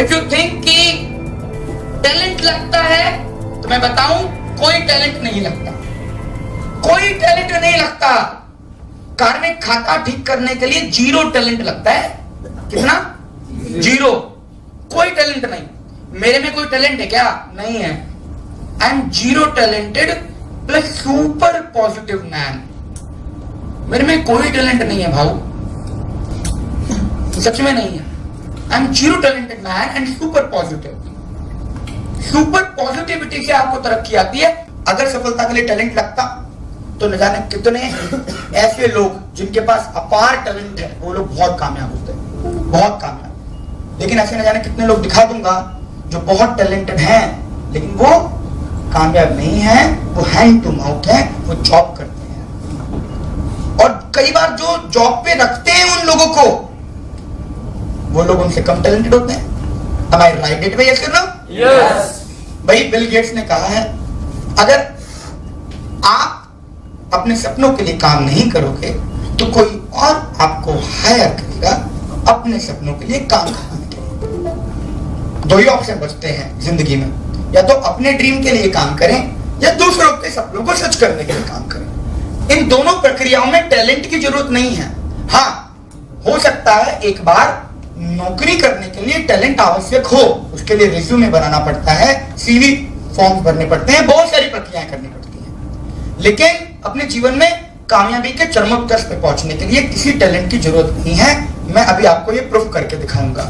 If you think कि talent लगता है तो मैं बताऊं, कोई टैलेंट नहीं लगता, कोई टैलेंट नहीं लगता। कार में खाता ठीक करने के लिए 0 टैलेंट लगता है। कितना? 0। कोई टैलेंट नहीं। मेरे में कोई टैलेंट है क्या? नहीं है। I am 0 talented plus super positive man. मेरे में कोई टैलेंट नहीं है भाऊ, सच में नहीं है। I am 0 talented man and super positive. Super positivity से आपको तरक्की आती है। अगर सफलता के लिए टैलेंट लगता तो न जाने कितने ऐसे लोग जिनके पास अपार टैलेंट है वो लोग बहुत कामयाब होते हैं, बहुत कामयाब। लेकिन ऐसे न जाने कितने लोग दिखा दूंगा जो बहुत टैलेंटेड हैं लेकिन वो कामयाब नहीं है, वो हैंड टू माउथ है, वो जॉब करते हैं। और कई बार जो जॉब पे रखते हैं उन लोगों को, वो लोग उनसे कम टैलेंटेड होते हैं। Am I right it way? Yes or no? Yes. भाई बिल गेट्स ने कहा है, अगर आप अपने सपनों के लिए काम नहीं करोगे तो कोई और आपको हायर करेगा अपने सपनों के लिए काम करने के लिए। 2 ही ऑप्शन बचते हैं जिंदगी में, या तो अपने ड्रीम के लिए काम करें या दूसरों के सपनों को सच करने के लिए काम करें। इन दोनों प्रक्रियाओं में टैलेंट की जरूरत नहीं है। हाँ, हो सकता है एक बार नौकरी करने के लिए टैलेंट आवश्यक हो, उसके लिए रिज्यूमे बनाना पड़ता है, सीवी फॉर्म भरने पड़ते हैं, बहुत सारी प्रक्रियाएं करनी पड़ती हैं। लेकिन अपने जीवन में कामयाबी के चरमोत्कर्ष पे पहुंचने के लिए किसी टैलेंट की जरूरत नहीं है। मैं अभी आपको ये प्रूफ करके दिखाऊंगा।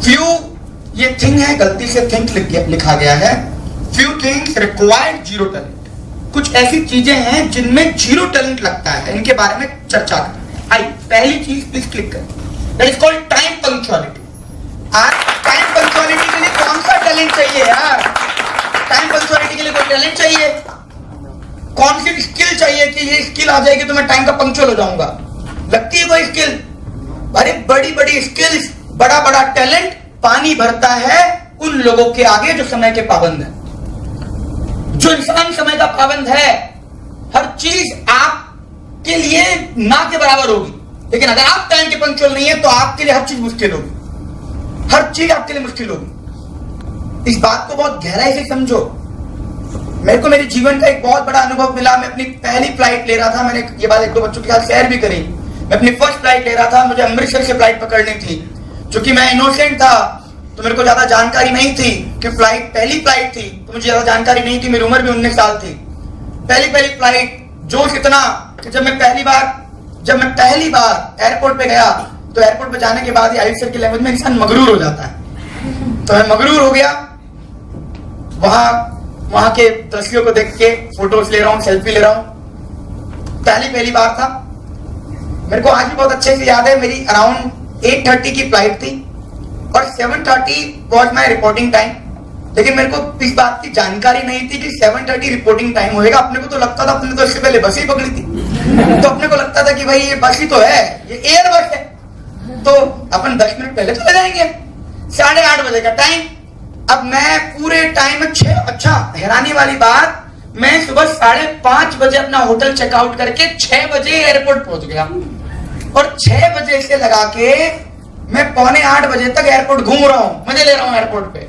फ्यू, ये थिंग है, गलती से थिंक लिखा गया है। Few things required 0 talent. कुछ ऐसी चीजें हैं जिनमें 0 टैलेंट लगता है, इनके बारे में चर्चा करें। आई पहली चीज प्लीज क्लिक करें, that is called time punctuality. आज टाइम पंक्चुअलिटी के लिए कौन सा टैलेंट चाहिए यार? टाइम पंक्चुअलिटी के लिए कोई टैलेंट चाहिए? कौन सी स्किल चाहिए कि ये स्किल आ जाएगी तो मैं टाइम का पंक्चुअल हो जाऊंगा? लगती है कोई स्किल? अरे बड़ी बड़ी स्किल्स, बड़ा बड़ा टैलेंट पानी भरता है उन लोगों के आगे जो समय के पाबंद है। जो इंसान समय का पाबंद है, हर चीज आपके लिए ना के बराबर होगी। लेकिन अगर आप टाइम के पंक्चुअल नहीं है तो आपके लिए हर चीज मुश्किल होगी, हर चीज आपके लिए मुश्किल होगी। इस बात को बहुत गहराई से समझो। मेरे को मेरे जीवन का एक बहुत बड़ा अनुभव मिला। मैं अपनी पहली फ्लाइट ले रहा था, मैंने ये बात 1-2 बच्चों के साथ शेयर भी करी। मैं अपनी फर्स्ट फ्लाइट ले रहा था, मुझे अमृतसर से फ्लाइट पकड़नी थी। चूंकि मैं इनोसेंट था तो मेरे को ज्यादा जानकारी नहीं थी कि फ्लाइट पहली फ्लाइट थी तो मुझे ज्यादा जानकारी नहीं थी। मेरी उम्र भी 19 साल थी। पहली फ्लाइट, जोश इतना कि जब मैं पहली बार एयरपोर्ट पे गया तो एयरपोर्ट पे जाने के बाद ही अमृतसर की लैंग्वेज में इंसान मगरूर हो जाता है। तो मैं मगरूर हो गया। वहां के दृश्यों को देख के फोटोज ले रहा हूँ, सेल्फी ले रहा हूँ। पहली बार था। मेरे को आज भी बहुत अच्छे से याद है, मेरी अराउंड 8:30 की फ्लाइट थी और 7:30 वॉज माई रिपोर्टिंग टाइम। लेकिन मेरे को इस बात की जानकारी नहीं थी कि 7:30 रिपोर्टिंग टाइम होएगा। अपने को तो लगता था, अपने तो इससे पहले बस ही पकड़ी थी, तो अपने को लगता था कि भाई ये बस ही तो है, ये एयर बस है, तो अपन 10 मिनट पहले चले जाएंगे। 8:30 बजे का टाइम। अब मैं पूरे टाइम में अच्छा, हैरानी वाली बात, मैं सुबह 5:30 बजे अपना होटल चेकआउट करके 6 बजे एयरपोर्ट पहुंच गया और 6 बजे से लगा के मैं 7:45 बजे तक एयरपोर्ट घूम रहा हूं, मजे ले रहा हूं एयरपोर्ट पे।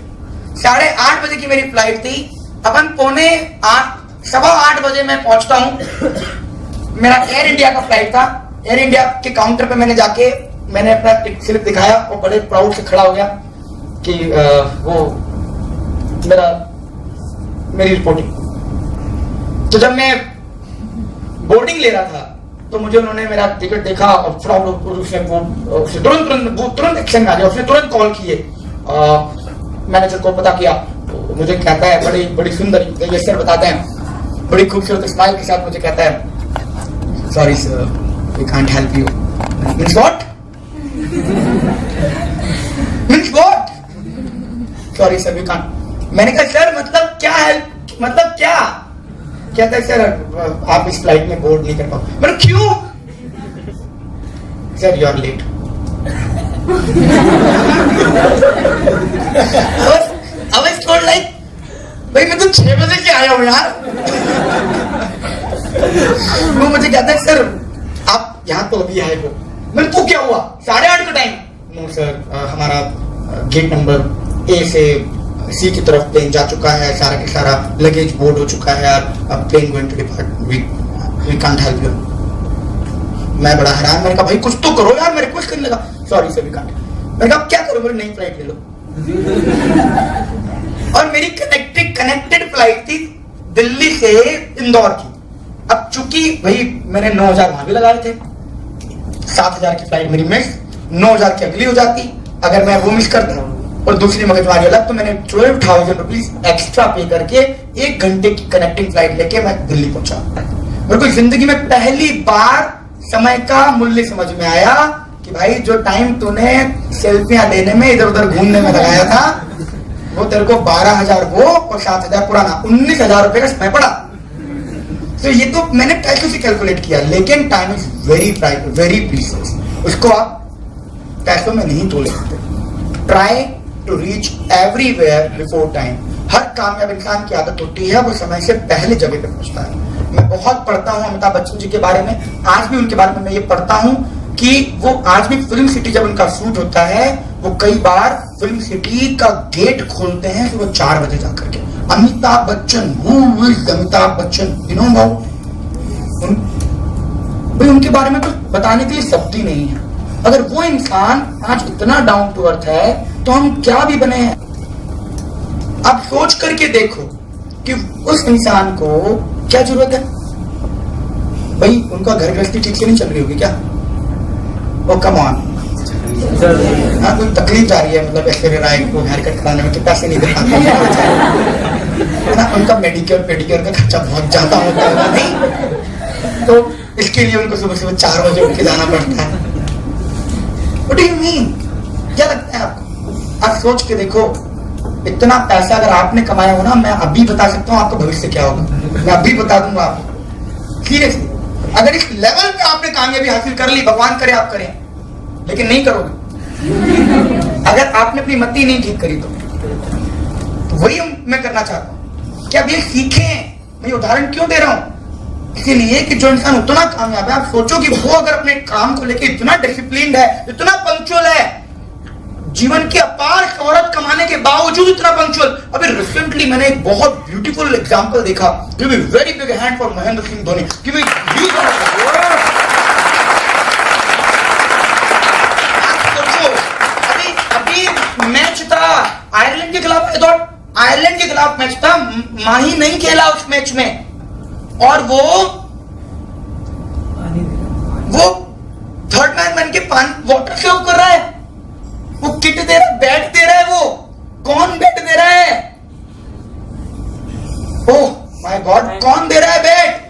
8:30 बजे की मेरी फ्लाइट थी। अपन 7:15 बजे मैं पहुंचता हूं। मेरा एयर इंडिया का फ्लाइट था। एयर इंडिया के काउंटर पे मैंने अपना स्लिप दिखाया और बड़े प्राउड से खड़ा हो गया कि वो मेरी रिपोर्टिंग। तो जब मैं बोर्डिंग ले रहा था तो मुझे उन्होंने मेरा टिकट देखा और तुरंत एक्शन में आ गया। उसने तुरंत कॉल किए, मैनेजर को पता किया। तो मुझे कहता है, बड़ी सुंदर, ये सर बताते हैं, बड़ी खूबसूरत स्माइल के साथ मुझे कहता है, sorry sir, we can't help you. Means what? Means what? Sorry sir, we can't. मैंने कहा सर मतलब क्या हेल्प, मतलब क्या? कहता है सर आप इस फ्लाइट में बोर्ड नहीं कर पाओ। मैंने क्यों? Sir you are late. Like भाई मैं तो 6 बजे से आया हूं यार। वो मुझे कहता है सर आप यहाँ तो अभी आए हो। मैंने तो क्या हुआ? 8:30 का टाइम। नो सर, हमारा गेट नंबर ए से सी की तरफ प्लेन जा चुका है, सारा के सारा लगेज बोर्ड हो चुका है यार, अब plane going to depart, we can't help you. मैं बड़ा हैरान, मैंने कहा भाई कुछ तो करो यार, मैं रिक्वेस्ट करने लगा, सॉरी सर वी कांट। मैंने कहा क्या करो, बोले नई फ्लाइट ले लो। और मेरी कनेक्टेड फ्लाइट थी दिल्ली से इंदौर की। अब चूंकि भाई मैंने 9,000 वहां भी लगाए थे, 7,000 की फ्लाइट मेरी मिस, 9,000 की अगली हो जाती अगर मैं वो मिस करता और दूसरी मगजमारी अलग, तो मैंने 12,000 रुपीज एक्स्ट्रा पे करके 1 घंटे की कनेक्टिंग फ्लाइट लेके मैं दिल्ली पहुंचा। मेरे को जिंदगी में पहली बार समय का मूल्य समझ में आया कि भाई जो टाइम तूने सेल्फियां लेने में इधर उधर घूमने में लगाया था, वो तेरे को 12,000 वो और 7,000 पुराना 19,000 रुपए का समय पड़ा। तो ये तो मैंने पैसों से कैलकुलेट किया, लेकिन time is very very precious, उसको आप पैसों में नहीं तोल सकते। Try to reach everywhere before time. हर कामयाब इंसान की आदत होती है वो समय से पहले जगह पे पहुंचता है। मैं बहुत पढ़ता हूँ अमिताभ बच्चन जी के बारे में, आज भी उनके बारे में मैं ये पढ़ता हूँ कि वो आज भी फिल्म सिटी जब उनका शूट होता है, वो कई बार फिल्म सिटी का गेट खोलते हैं सुबह 4 बजे जाकर के। Amitabh Bachchan, who is Amitabh Bachchan, you know भाई उनके बारे में तो बताने के लिए शब्द ही नहीं है। अगर वो इंसान आज इतना डाउन टू अर्थ है तो हम क्या भी बने हैं। आप सोच करके देखो कि उस इंसान को क्या जरूरत है। भाई उनका घर गृहस्थी ठीक से नहीं चल रही होगी क्या? ओ कम ऑन, हाँ कोई तकलीफ जा रही है, मतलब ऐश्वर्या राय को हेयर कट कराने में तो पैसे नहीं दे पाते है ना, उनका मेडिक्योर पेडिक्योर का खर्चा बहुत ज्यादा होता है नहीं, तो इसके लिए उनको सुबह सुबह 4 बजे उठ के जाना पड़ता है। What do you mean? क्या लगता है आपको? आप सोच के देखो, इतना पैसा अगर आपने कमाया हो ना, मैं अभी बता सकता हूँ आपका भविष्य क्या होगा, मैं अभी बता दूंगा आपको सीरियसली। अगर इस लेवल पे आपने कामयाबी हासिल कर ली, भगवान करे आप करें, लेकिन नहीं करोगे अगर आपने अपनी मति नहीं ठीक करी तो वही मैं करना चाहता हूँ कि आप ये सीखें। मैं उदाहरण क्यों दे रहा हूं? इसीलिए कि जो इंसान उतना कामयाब है, आप सोचो कि वो अगर अपने काम को लेकर इतना डिसिप्लिन्ड है, इतना पंक्चुअल है, जीवन की अपार शोहरत कमाने के बावजूद इतना पंक्चुअल। अभी रिसेंटली मैंने एक बहुत ब्यूटीफुल एग्जांपल देखा। Give me very big hand for Mahendra Singh Dhoni. Give me huge अभी मैच था आयरलैंड के खिलाफ, आई थॉट आयरलैंड के खिलाफ मैच था, माही नहीं खेला उस मैच में, और वो थर्ड मैन बन के वाटर सर्व कर रहा है। वो किट दे रहा है, बैट दे रहा है, वो कौन बैट दे रहा है? ओह माय गॉड, कौन दे रहा है बैट?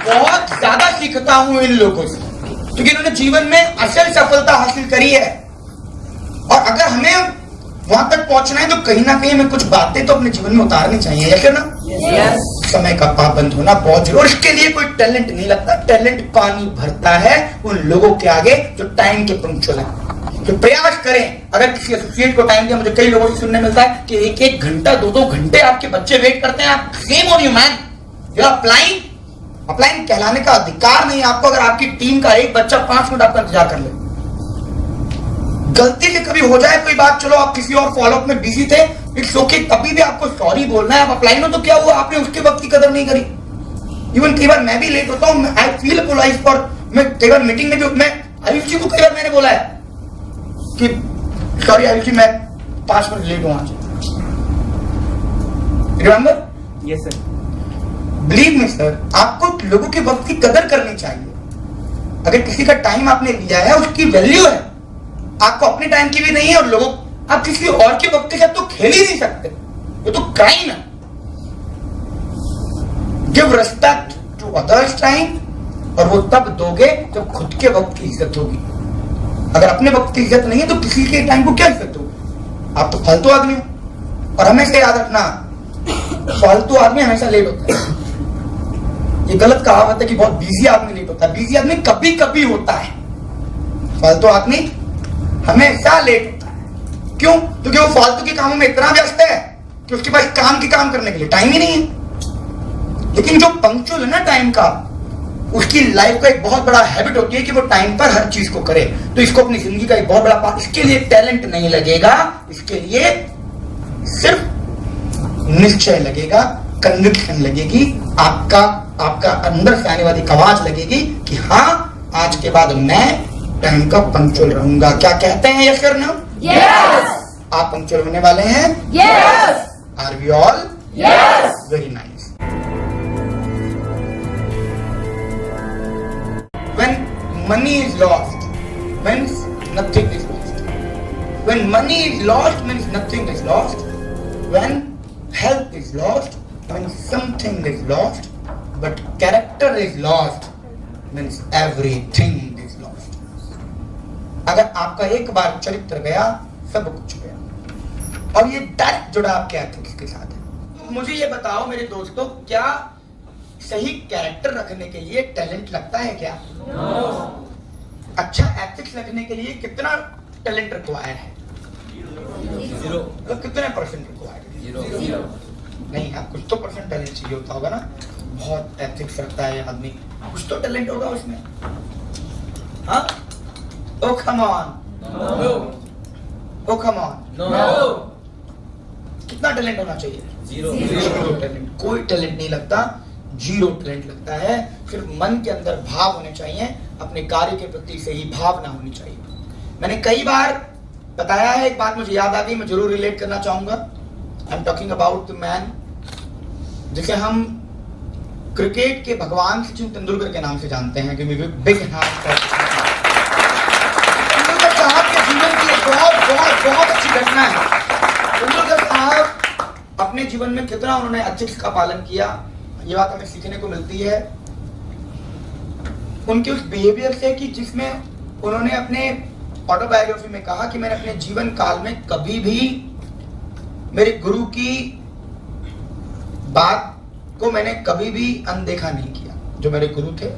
बहुत ज्यादा सीखता हूं इन लोगों से, क्योंकि इन्होंने जीवन में असल सफलता हासिल करी है। और अगर हमें वहां तक पहुंचना है तो कहीं ना कहीं हमें कुछ बातें तो अपने जीवन में उतारनी चाहिए, है ना? yes. समय का पाबंद होना बहुत जरूरी। इसके लिए कोई टैलेंट नहीं लगता, टैलेंट पानी भरता है उन लोगों के आगे जो टाइम के पंक्चुअल है, जो प्रयास करें। अगर किसी एसोसिएट को टाइम दिया, मुझे कई लोगों से सुनने मिलता है कि 1-1 घंटा 2-2 घंटे आपके बच्चे वेट करते हैं। आप shame on you man, you are applying कहलाने का अधिकार नहीं आपको अगर आपकी टीम का एक बच्चा 5 मिनट आपका इंतजार कर ले। गलती से कभी हो जाए कोई बात, चलो आप किसी और फॉलोअप में बिजी थे, इट्स ओके, तभी भी आपको सॉरी बोलना है। आप अप्लाई हो तो क्या हुआ, आपने उसके वक्त की कदर नहीं करी। इवन कई बार मैं भी लेट होता हूँ, आई फील अपोलाइज फॉर, मैं कई बार मीटिंग में भी, मैं आयुषी को कई बार मैंने बोला है कि सॉरी आयुषी मैं 5 मिनट लेट हूं आज, remember? Yes sir. Believe me sir, आपको लोगों के वक्त की कदर करनी चाहिए। अगर किसी का टाइम आपने लिया है, उसकी वैल्यू है। आपको अपने टाइम की भी नहीं है, और लोगों आप किसी और के वक्त के साथ तो खेल ही नहीं सकते, ये तो क्राइम है। Give respect to others time, और वो तब दोगे जब खुद के वक्त की इज्जत होगी। अगर अपने वक्त की इज्जत नहीं है तो किसी के टाइम को क्या इज्जत होगी? आप तो फालतू आदमी हो। और हमेशा याद रखना, फालतू आदमी हमेशा लेट होता है। ये गलत कहावत है कि बहुत बिजी आदमी लेट होता है। बिजी आदमी कभी कभी होता है, फालतू आदमी हमेशा लेट होता है। क्यों? क्योंकि वो फालतू के कामों में इतना व्यस्त है कि उसके पास काम करने के लिए टाइम ही नहीं है। लेकिन जो पंक्चुअल है ना टाइम का, उसकी लाइफ का एक बहुत बड़ा हैबिट होती है कि वो टाइम पर हर चीज को करे। तो इसको अपनी जिंदगी का एक बहुत बड़ा पार्ट, इसके लिए टैलेंट नहीं लगेगा, इसके लिए सिर्फ निश्चय लगेगा, कन्विक्शन लगेगी, आपका अंदर से आने वाली आवाज लगेगी कि हाँ, आज के बाद मैं टाइम का पंक्चुअल रहूंगा। क्या कहते हैं? यस और नो? यस। आप पंक्चुअल होने वाले हैं? Yes. Are we all? Yes. Very nice. When money is lost, means nothing is lost. When money is lost, means nothing is lost. When health is lost, means something is lost. But character is lost, means everything is lost. अगर आपका एक बार चरित्र गया, सब कुछ गया। और ये डायरेक्ट जुड़ा आपके एथिक्स के साथ है। मुझे ये बताओ मेरे दोस्तों, क्या सही कैरेक्टर रखने के लिए टैलेंट लगता है क्या? अच्छा एथिक्स रखने के लिए कितना टैलेंट रिक्वायर है? 0। तो कितने परसेंट रिक्वायर है? 0। नहीं, आप कुछ तो परसेंट टैलेंट चाहिए होता होगा ना। बहुत एथिक्स रखता है आदमी, कुछ तो टैलेंट होगा उसमें। हाँ? Oh come on, oh come on, कितना टैलेंट होना चाहिए? 0 टैलेंट। कोई टैलेंट नहीं लगता, 0 टैलेंट लगता है। सिर्फ मन के अंदर भाव होने चाहिए, अपने कार्य के प्रति सही भावना होनी चाहिए। मैंने कई बार बताया है, एक बात मुझे याद आ गई, मैं जरूर रिलेट करना चाहूंगा। I am talking about the man जिसे हम क्रिकेट के भगवान सचिन तेंदुलकर के नाम से जानते हैं, क्योंकि बिग हैंड। तेंदुलकर साहब के जीवन की एक बहुत अच्छी घटना है। तेंदुलकर साहब अपने जीवन में कितना उन्होंने एथिक्स का पालन किया, ये बात हमें सीखने को मिलती है उनके उस बिहेवियर से, कि जिसमें उन्होंने अपने ऑटोबायोग्राफी में कहा कि मैंने अपने जीवन काल में कभी भी मेरे गुरु की बात को मैंने कभी भी अनदेखा नहीं किया। जो मेरे गुरु थे,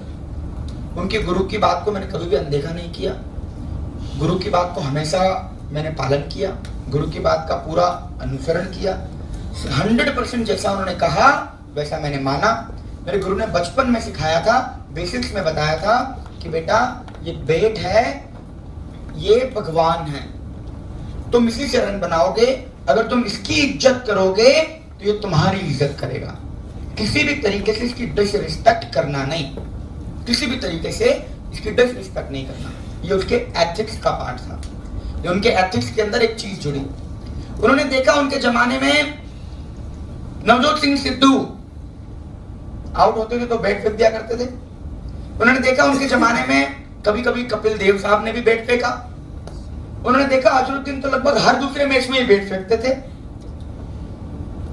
उनके गुरु की बात को मैंने कभी भी अनदेखा नहीं किया। गुरु की बात को हमेशा मैंने पालन किया, गुरु की बात का पूरा अनुसरण किया। 100% जैसा उन्होंने कहा वैसा मैंने माना। मेरे गुरु ने बचपन में सिखाया था, बेसिक्स में बताया था कि बेटा ये बेट है, ये भगवान है, तुम इसी से रन बनाओगे। अगर तुम इसकी इज्जत करोगे तो ये तुम्हारी इज्जत करेगा। किसी भी तरीके से इसकी डिसरिस्पेक्ट करना नहीं, किसी भी तरीके से इसकी डिसरिस्पेक्ट नहीं करना। ये उसके एथिक्स का पार्ट था। ये उनके एथिक्स के अंदर एक चीज जुड़ी। उन्होंने देखा उनके जमाने में नवजोत सिंह सिद्धू आउट होते थे तो बैट फेंक दिया करते थे। उन्होंने देखा उनके जमाने में कभी कभी कपिल देव साहब ने भी बैट फेंका। उन्होंने देखा अजरुद्दीन तो लगभग हर दूसरे मैच में ही बैट फेंकते थे।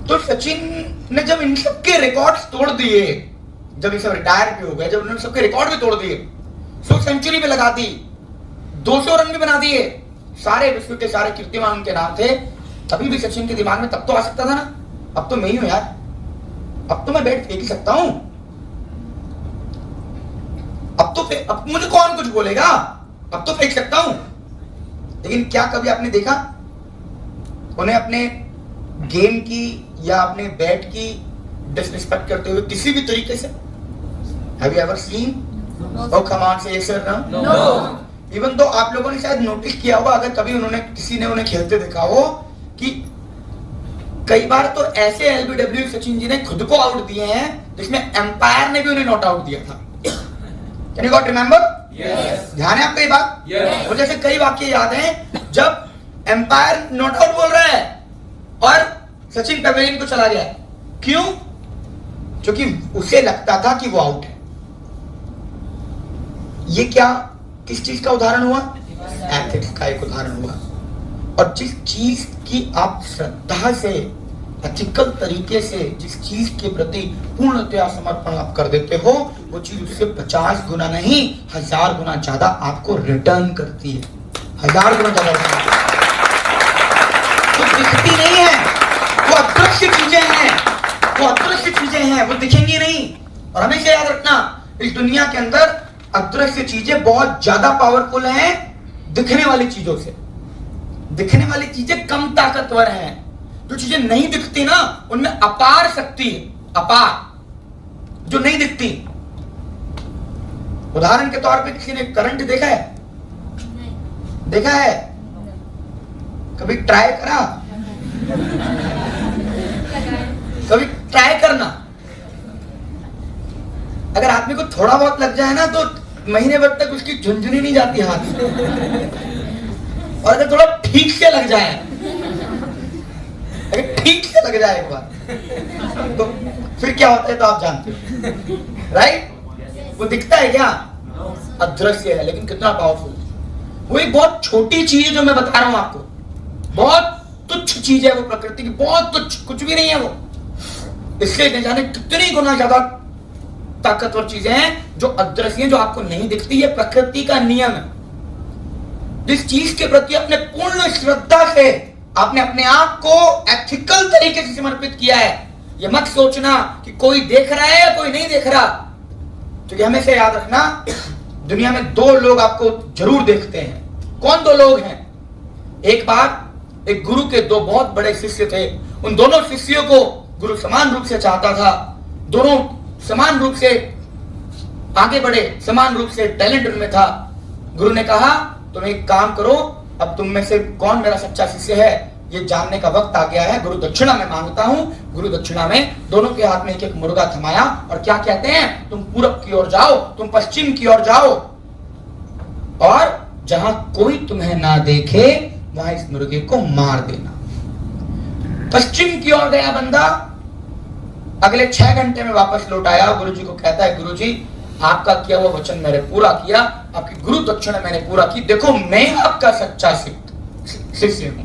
तो सचिन ने जब इन सबके रिकॉर्ड्स तोड़ दिए, जब ये सब रिटायर भी हो गए, जब उन्होंने सबके रिकॉर्ड भी तोड़ दिए, 100 सेंचुरी भी लगा दी, 200 रन भी बना दिए, सारे विश्व के सारे कीर्तिमान उनके नाम थे, तभी भी सचिन के दिमाग में तब तो आ सकता था ना, अब तो मैं ही हूं यार, अब तो मैं बैट फेंक ही सकता हूं, अब मुझे कौन कुछ बोलेगा, अब तो फेंक सकता हूं। लेकिन क्या कभी आपने देखा उन्हें अपने गेम की या अपने बैट की डिसरिस्पेक्ट करते हुए किसी भी तरीके से? Have you ever seen? Oh come on, say yes or no? No. Even though आप लोगों ने शायद नोटिस किया होगा, अगर कभी उन्होंने किसी ने उन्हें खेलते देखा हो, कि कई बार तो ऐसे एलबीडब्ल्यू सचिन जी ने खुद को आउट दिए हैं जिसमें एम्पायर ने भी उन्हें नॉट आउट दिया था। Can you got remember? Yes. ध्यान है आपको ये बात? Yes. मुझे ऐसे कई वाक्य याद हैं जब एम्पायर नॉट आउट बोल रहा है और सचिन पेवेलियन को चला गया। क्यों? क्योंकि उसे लगता था कि वो आउट है। ये क्या, किस चीज का उदाहरण हुआ? एथिक्स का एक उदाहरण हुआ। और जिस चीज की आप श्रद्धा से, एथिकल तरीके से जिस चीज के प्रति पूर्णतया समर्पण आप कर देते हो, वो चीज उससे 50 गुना नहीं 1000 गुना ज्यादा आपको रिटर्न करती है। 1000 गुना ज्यादा तो दिखती नहीं है, वो अदृश्य चीजें हैं, वो अदृश्य चीजें हैं, वो दिखेंगी नहीं। और हमेशा याद रखना, इस दुनिया के अंदर अदृश्य चीजें बहुत ज्यादा पावरफुल हैं दिखने वाली चीजों से। दिखने वाली चीजें कम ताकतवर हैं। जो चीजें नहीं दिखती ना, उनमें अपार शक्ति है, अपार, जो नहीं दिखती। उदाहरण के तौर पे किसी ने करंट देखा है? देखा है? कभी ट्राई करा? कभी ट्राई करना। अगर आदमी को थोड़ा बहुत लग जाए ना, तो महीने भर तक उसकी झुंझुनी नहीं जाती हाथ से। और अगर थोड़ा ठीक से लग जाए, अगर ठीक से लग जाए एक बार, तो फिर क्या होता है तो आप जानते हो, राइट? वो दिखता है क्या? अदृश्य है, लेकिन कितना पावरफुल। वो एक बहुत छोटी चीज है जो मैं बता रहा हूं आपको, बहुत तुच्छ चीज है वो, प्रकृति की बहुत तुच्छ, कुछ भी नहीं है वो। इससे न जाने कितनी गुना ज्यादा ताकतवर चीजें हैं जो अदृश्य हैं, जो आपको नहीं दिखती। है प्रकृति का नियम है। जिस चीज के प्रति अपने पूर्ण श्रद्धा से आपने अपने आप को एथिकल तरीके से समर्पित किया है, ये मत सोचना कि कोई देख रहा है या कोई नहीं देख रहा। क्योंकि हमेशा याद रखना, दुनिया में दो लोग आपको जरूर देखते हैं। कौन दो लोग हैं? एक बार एक गुरु के दो बहुत बड़े शिष्य थे। उन दोनों शिष्यों को गुरु समान रूप से चाहता था। दोनों समान रूप से आगे बढ़े, समान रूप से टैलेंट उनमें था। गुरु ने कहा, तुम एक काम करो, अब तुम में से कौन मेरा सच्चा शिष्य है ये जानने का वक्त आ गया है। गुरु दक्षिणा मैं मांगता हूं। गुरु दक्षिणा में दोनों के हाथ में एक एक मुर्गा थमाया और क्या कहते हैं, तुम पूरब की ओर जाओ, तुम पश्चिम की ओर जाओ, और जहां कोई तुम्हें ना देखे वहां इस मुर्गे को मार देना। पश्चिम की ओर गया बंदा, अगले 6 घंटे में वापस लौट आया। गुरुजी को कहता है, गुरुजी आपका किया हुआ वचन मैंने पूरा किया, आपकी गुरु दक्षिणा मैंने पूरा की, देखो मैं आपका सच्चा शिष्य हूं।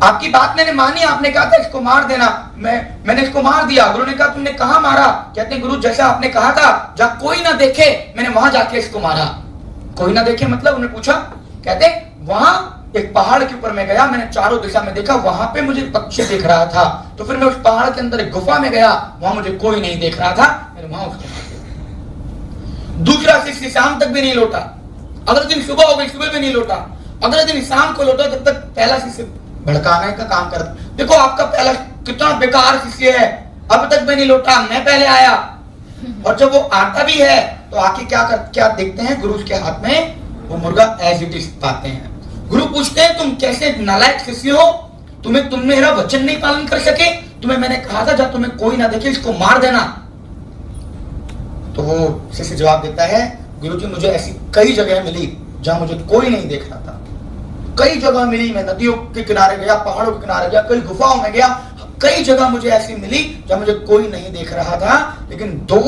आपकी बात मैंने मानी, आपने कहा था इसको मार देना, मैंने इसको मार दिया। गुरु ने कहा, तुमने कहां मारा? कहते हैं, गुरु जैसा आपने कहा था, जहां कोई ना देखे मैंने वहां जाके इसको मारा। कोई ना देखे मतलब? उन्होंने पूछा। कहते वहां एक पहाड़ के ऊपर मैं गया, मैंने चारों दिशा में देखा, वहां पे मुझे पक्षी दिख रहा था, तो फिर मैं उस पहाड़ के अंदर एक गुफा में गया, वहां मुझे कोई नहीं देख रहा था, मैंने वहां उसको मार दिया। दूसरा शिष्य शाम तक भी नहीं लौटा। अगले दिन सुबह हो गई, सुबह भी नहीं लौटा। अगले दिन शाम को लौटा, जब तक पहला शिष्य भड़काने का काम करता, देखो आपका पहला कितना बेकार शिष्य है, अब तक भी नहीं लौटा, मैं पहले आया। और जब वो आता भी है तो आके क्या देखते हैं, गुरु के हाथ में वो मुर्गा एज इट इज पाते हैं। गुरु पूछते हैं, तुम कैसे नालायक शिष्य हो, तुम मेरा वचन नहीं पालन कर सके, तुम्हें मैंने कहा था जब तुम्हें कोई ना देखे इसको मार देना। तो वो शिष्य जवाब देता है, गुरुजी मुझे ऐसी कई जगह मिली जहां मुझे कोई नहीं देख रहा था, कई जगह मिली, मैं नदियों के किनारे गया, पहाड़ों के किनारे गया, कई गुफाओं में गया, कई जगह मुझे ऐसी मिली जहां मुझे कोई नहीं देख रहा था, लेकिन दो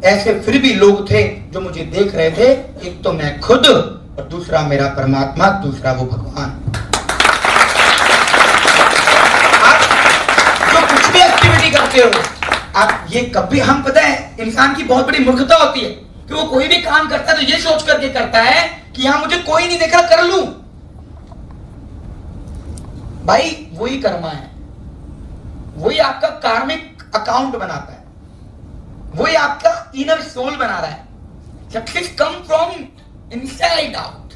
ऐसे फिर भी लोग थे जो मुझे देख रहे थे, एक तो मैं खुद और दूसरा मेरा परमात्मा, दूसरा वो भगवान। आप जो कुछ भी एक्टिविटी करते हो, आप ये कभी, हम पता है इंसान की बहुत बड़ी मूर्खता होती है कि वो कोई भी काम करता है तो ये सोच करके करता है कि यहां मुझे कोई नहीं देख रहा, कर लूं। भाई वही कर्मा है, वही आपका कार्मिक अकाउंट बनाता है, वही आपका इनर सोल बना रहा है। Success come from inside out,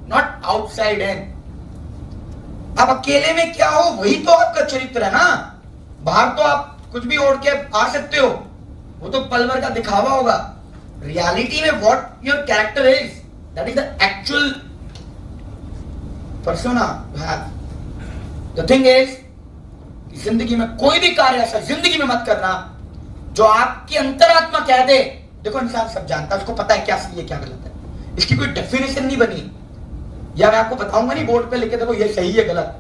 not outside in. आप अकेले में क्या हो वही तो आपका चरित्र है ना। बाहर तो आप कुछ भी ओढ़ के आ सकते हो, वो तो पल भर का दिखावा होगा। रियलिटी में what your character is, that is the actual persona you have. The thing is, जिंदगी में कोई भी कार्य ऐसा जिंदगी में मत करना जो आपकी अंतरात्मा कह दे। देखो इंसान सब जानता है, उसको पता है क्या सही है क्या गलत है, इसकी कोई डेफिनेशन नहीं बनी, या मैं आपको बताऊंगा नहीं बोर्ड पे लिखे देखो ये सही है गलत।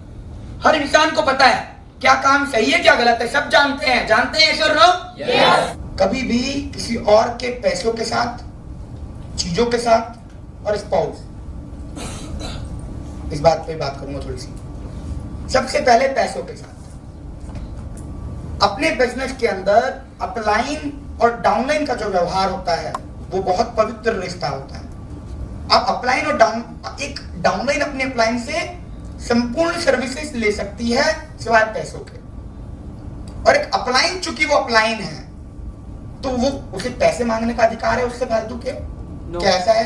हर इंसान को पता है क्या काम सही है क्या गलत है, सब जानते हैं। जानते हैं सर? यस। कभी भी किसी और के पैसों के साथ, चीजों के साथ और स्पाउस, इस बात पे बात करूंगा थोड़ी सी। सबसे पहले पैसों के साथ। अपने बिजनेस के अंदर अपलाइन और डाउनलाइन का जो व्यवहार होता है वो बहुत पवित्र रिश्ता होता है। आप अपलाइन और एक डाउनलाइन अपने अपलाइन से संपूर्ण सर्विसेज ले सकती है सिवाय पैसों के, और एक अपलाइन चूंकि वो अपलाइन है तो वो उसे पैसे मांगने का अधिकार है उससे फालतू के? क्या ऐसा है?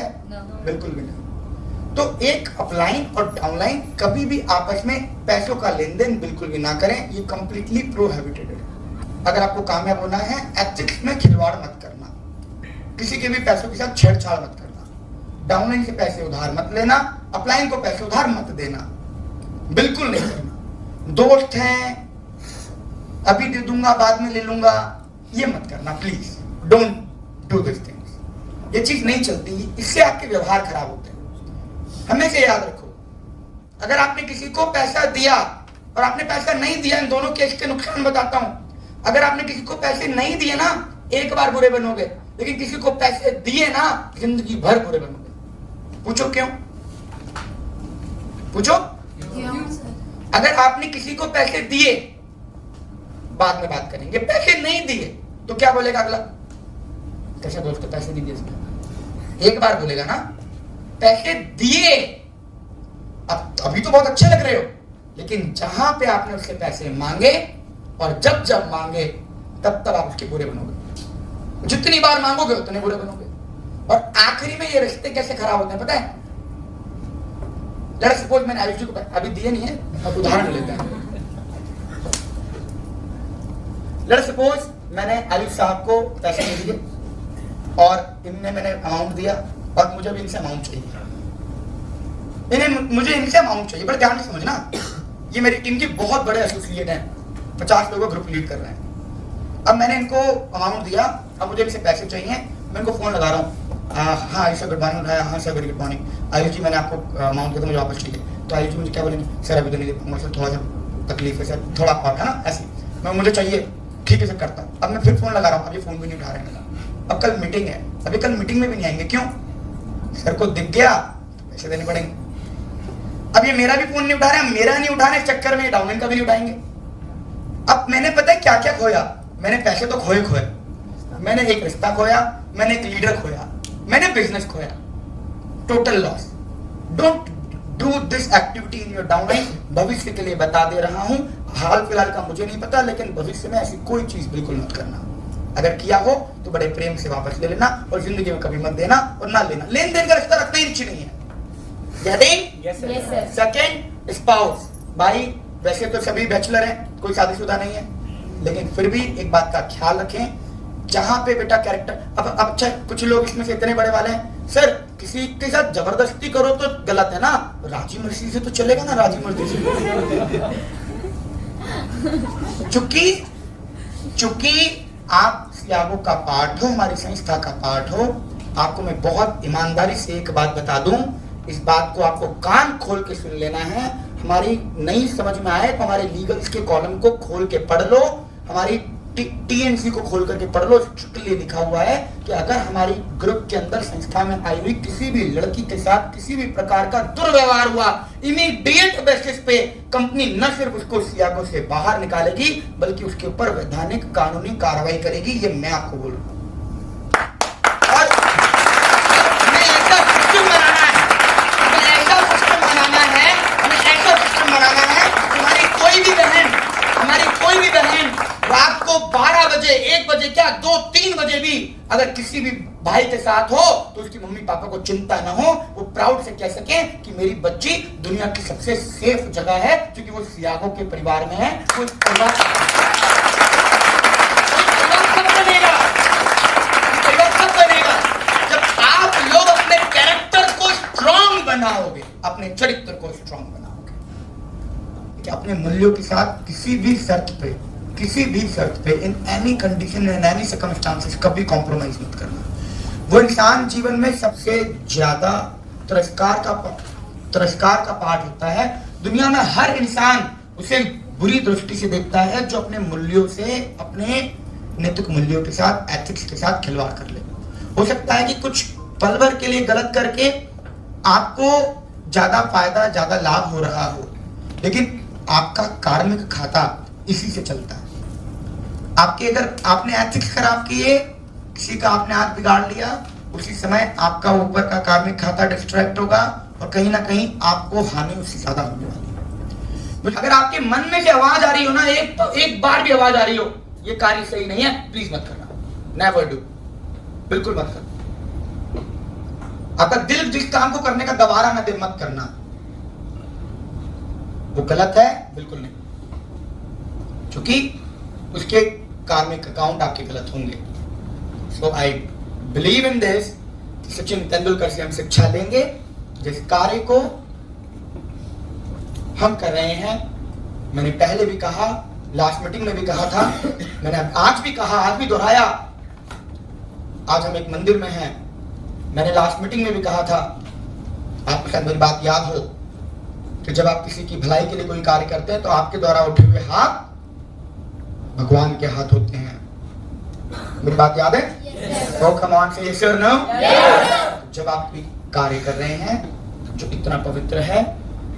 बिल्कुल भी नहीं। तो एक अपलाइन और डाउनलाइन कभी भी आपस में पैसों का लेन देन बिल्कुल भी ना करें, ये कंप्लीटली प्रोहिबिटेड है। अगर आपको कामयाब होना है, एथिक्स में खिलवाड़ मत करना, किसी के भी पैसों के साथ छेड़छाड़ मत करना, डाउनलाइन से पैसे उधार मत लेना, अपलाइन को पैसे उधार मत देना, बिल्कुल नहीं करना। दोस्त हैं, अभी दे दूंगा बाद में ले लूंगा, ये मत करना please, don't do this things. ये चीज नहीं चलती, इससे आपके व्यवहार खराब होते हैं। हमेशा याद रखो, अगर आपने किसी को पैसा दिया और आपने पैसा नहीं दिया, इन दोनों केस के नुकसान बताता हूं। अगर आपने किसी को पैसे नहीं दिए ना, एक बार बुरे बनोगे, लेकिन किसी को पैसे दिए ना, जिंदगी भर बुरे बनोगे। पूछो क्यों? पूछो। अगर आपने किसी को पैसे दिए, बाद में बात करेंगे, पैसे नहीं दिए तो क्या बोलेगा अगला? कैसे दोस्तों पैसे नहीं दिए इसमें? एक बार बोलेगा ना, पैसे दिए, अब अभी तो बहुत अच्छे लग रहे हो, लेकिन जहां पे आपने उससे पैसे मांगे और जब जब मांगे तब आप उसके बुरे बनोगे। जितनी बार मांगोगे उतने बुरे बनोगे। और आखिरी में ये रिश्ते कैसे खराब होते हैं पता है? लेट्स सपोज मैंने आयुष जी को अभी दिए नहीं है, अब उदाहरण लेते हैं। लेट्स सपोज मैंने आयुष साहब को पैसे दे दिए और इनने मैंने अमाउंट दिया और मुझे भी इनसे अमाउंट चाहिए, मुझे इनसे अमाउंट चाहिए। बड़े ध्यान से समझना, ये मेरी टीम के बहुत बड़े एसोसिएट हैं, 50 लोगों का ग्रुप लीड कर रहे हैं। अब मैंने इनको अमाउंट दिया, अब मुझे इनसे पैसे चाहिए, मैं इनको फोन लगा रहा हूँ, हाँ आयुष सर गुड मॉर्निंग उठाया, हाँ sir very good morning, Ayush ji मैंने आपको अमाउंट दिया था, मुझे वापस चाहिए। तो आयुष जी मुझे क्या बोलेंगे? सर अभी तो नहीं दे पाऊंगा सर, थोड़ा सा तकलीफ है सर, थोड़ा और है ना, ऐसे मैं मुझे चाहिए, ठीक है सर करता हूँ। अब मैं फिर फोन लगा रहा हूँ, अभी फोन भी नहीं उठा रहे हैं। अब कल मीटिंग है, अभी कल मीटिंग में भी नहीं आएंगे, क्यों? सर को दिख गया तो पैसे देने पड़ेंगे। अब ये मेरा भी फोन नहीं उठा रहे हैं, मेरा नहीं उठाने के चक्कर में डाउनलाइन का भी नहीं उठाएंगे। अब मैंने पता है क्या क्या खोया? मैंने पैसे तो खोए, मैंने एक रिश्ता खोया, मैंने एक लीडर खोया, मैंने बिजनेस खोया, total loss. Don't do this activity in your downline. भविष्य के लिए बता दे रहा हूं, हाल फिलहाल का मुझे नहीं पता, लेकिन भविष्य में ऐसी कोई चीज बिल्कुल मत करना। अगर किया हो तो बड़े प्रेम से वापस ले लेना और जिंदगी में कभी मत देना और ना लेना। लेन देन का रिश्ता रखना ही रुचि नहीं है। Second, spouse. भाई वैसे तो सभी बैचलर हैं, कोई शादीशुदा नहीं है, लेकिन फिर भी एक बात का ख्याल रखें, जहां पे बेटा कैरेक्टर, अब अच्छा कुछ लोग इसमें से इतने बड़े वाले हैं, सर किसी के साथ जबरदस्ती करो तो गलत है ना, राजी मर्जी से तो चलेगा ना, राजी मर्जी से। चूंकि आप सियागो का पार्ट हो, हमारी संस्था का पार्ट हो, आपको मैं बहुत ईमानदारी से एक बात बता दूं, इस बात को आपको कान खोल के सुन लेना है। हमारी नहीं समझ में आए तो हमारे लीगल्स के कॉलम को खोल के पढ़ लो, हमारी टीएनसी को खोल करके पढ़ लो। स्ट्रिक्टली लिखा हुआ है कि अगर हमारी ग्रुप के अंदर संस्था में आई हुई किसी भी लड़की के साथ किसी भी प्रकार का दुर्व्यवहार हुआ, इमीडिएट बेसिस पे कंपनी न सिर्फ उसको सियागो से बाहर निकालेगी बल्कि उसके ऊपर वैधानिक कानूनी कार्रवाई करेगी। ये मैं आपको बोल रहा हूं। और हमें ऐसा सिस्टम बनाना है, हमें ऐसा सिस्टम बनाना है, हमें ऐसा सिस्टम बनाना है, हमारी कोई भी बहन रात को 12 बजे, 1 बजे क्या 2-3 बजे भी अगर किसी भी भाई के साथ हो तो उसकी मम्मी पापा को चिंता ना हो, वो प्राउड से कह सके कि मेरी बच्ची दुनिया की सबसे सेफ जगह है, क्योंकि वो सियागो के परिवार में है। कोई परिवार कब बनेगा? जब आप लोग अपने कैरेक्टर को स्ट्रॉन्ग बनाओगे, अपने चरित्र को स्ट्रॉन्ग बनाओगे, कि अपने मूल्यों के साथ किसी भी शर्त पे in any condition in any circumstances कभी कॉम्प्रोमाइज मत करना। वो इंसान जीवन में सबसे ज्यादा तिरस्कार का पाठ होता है। दुनिया में हर इंसान उसे बुरी दृष्टि से देखता है जो अपने मूल्यों से, अपने नैतिक मूल्यों के साथ, एथिक्स के साथ खिलवाड़ कर ले। हो सकता है कि कुछ पल भर के लिए गलत करके आपको ज्यादा फायदा, ज्यादा लाभ हो रहा हो, लेकिन आपका कार्मिक खाता इसी से चलता है। आपके अगर आपने एथिक्स खराब किए, किसी का आपने हाथ बिगाड़ लिया, उसी समय आपका ऊपर का कार्मिक खाता डिस्ट्रैक्ट होगा और कहीं ना कहीं आपको हानि उससे ज्यादा होने वाली है। अगर आपके मन में से आवाज आ रही हो ना, एक बार भी आवाज आ रही हो ये कार्य सही नहीं है, प्लीज मत करना, नेवर डू, बिल्कुल मत करना। आपका दिल जिस काम को करने का दोबारा न दे, मत करना। वो गलत है? बिल्कुल नहीं, क्योंकि उसके कार्मिक अकाउंट आपके गलत होंगे। So I believe in this. Sachin Tendulkar से हम शिक्षा लेंगे, जिस कार्य को हम कर रहे हैं, मैंने पहले भी कहा, लास्ट मीटिंग में भी कहा था, मैंने आज भी कहा, आज भी दोहराया। आज हम एक मंदिर में हैं, मैंने लास्ट मीटिंग में भी कहा था, आपको शायद मेरी बात याद हो, कि जब आप किसी की भलाई के लिए कोई कार्य करते हैं तो आपके द्वारा उठे हुए हाथ भगवान के हाथ होते हैं। मेरी बात याद है? तो कम ऑन से यस और नो। जब आप कोई कार्य कर रहे हैं जो इतना पवित्र है,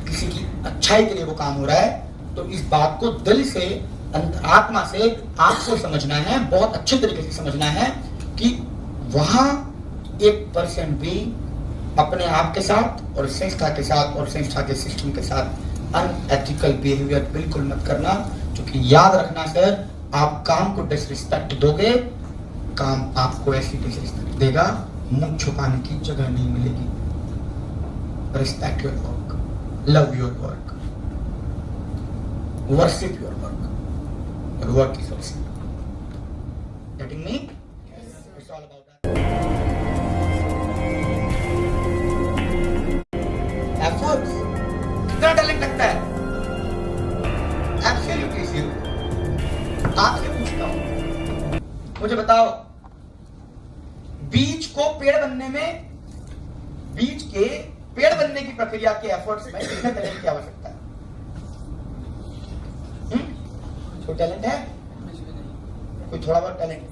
किसी की अच्छाई के लिए वो काम हो रहा है, तो इस बात को दिल से, अंतरात्मा से आपको समझना है, बहुत अच्छे तरीके से समझना है कि वहां 1% भी अपने आप के साथ और संस्था के साथ और संस्था के सिस्टम के साथ अनएथिकल बिहेवियर बिल्कुल मत करना। क्योंकि याद रखना सर, आप काम को डिसरिस्पेक्ट दोगे, काम आपको ऐसी डिसरिस्पेक्ट देगा, मुंह छुपाने की जगह नहीं मिलेगी। Respect your work, love your work, worship your work, your work is worship. Getting me? It's all about that. Efforts, कितना टैलेंट लगता है? Absolutely zero. आपसे पूछता हूं, मुझे बताओ, बीज को पेड़ बनने में, बीज के पेड़ बनने की प्रक्रिया के एफर्ट्स में कितने टैलेंट की आवश्यकता है? कोई टैलेंट है? कोई थोड़ा बहुत टैलेंट?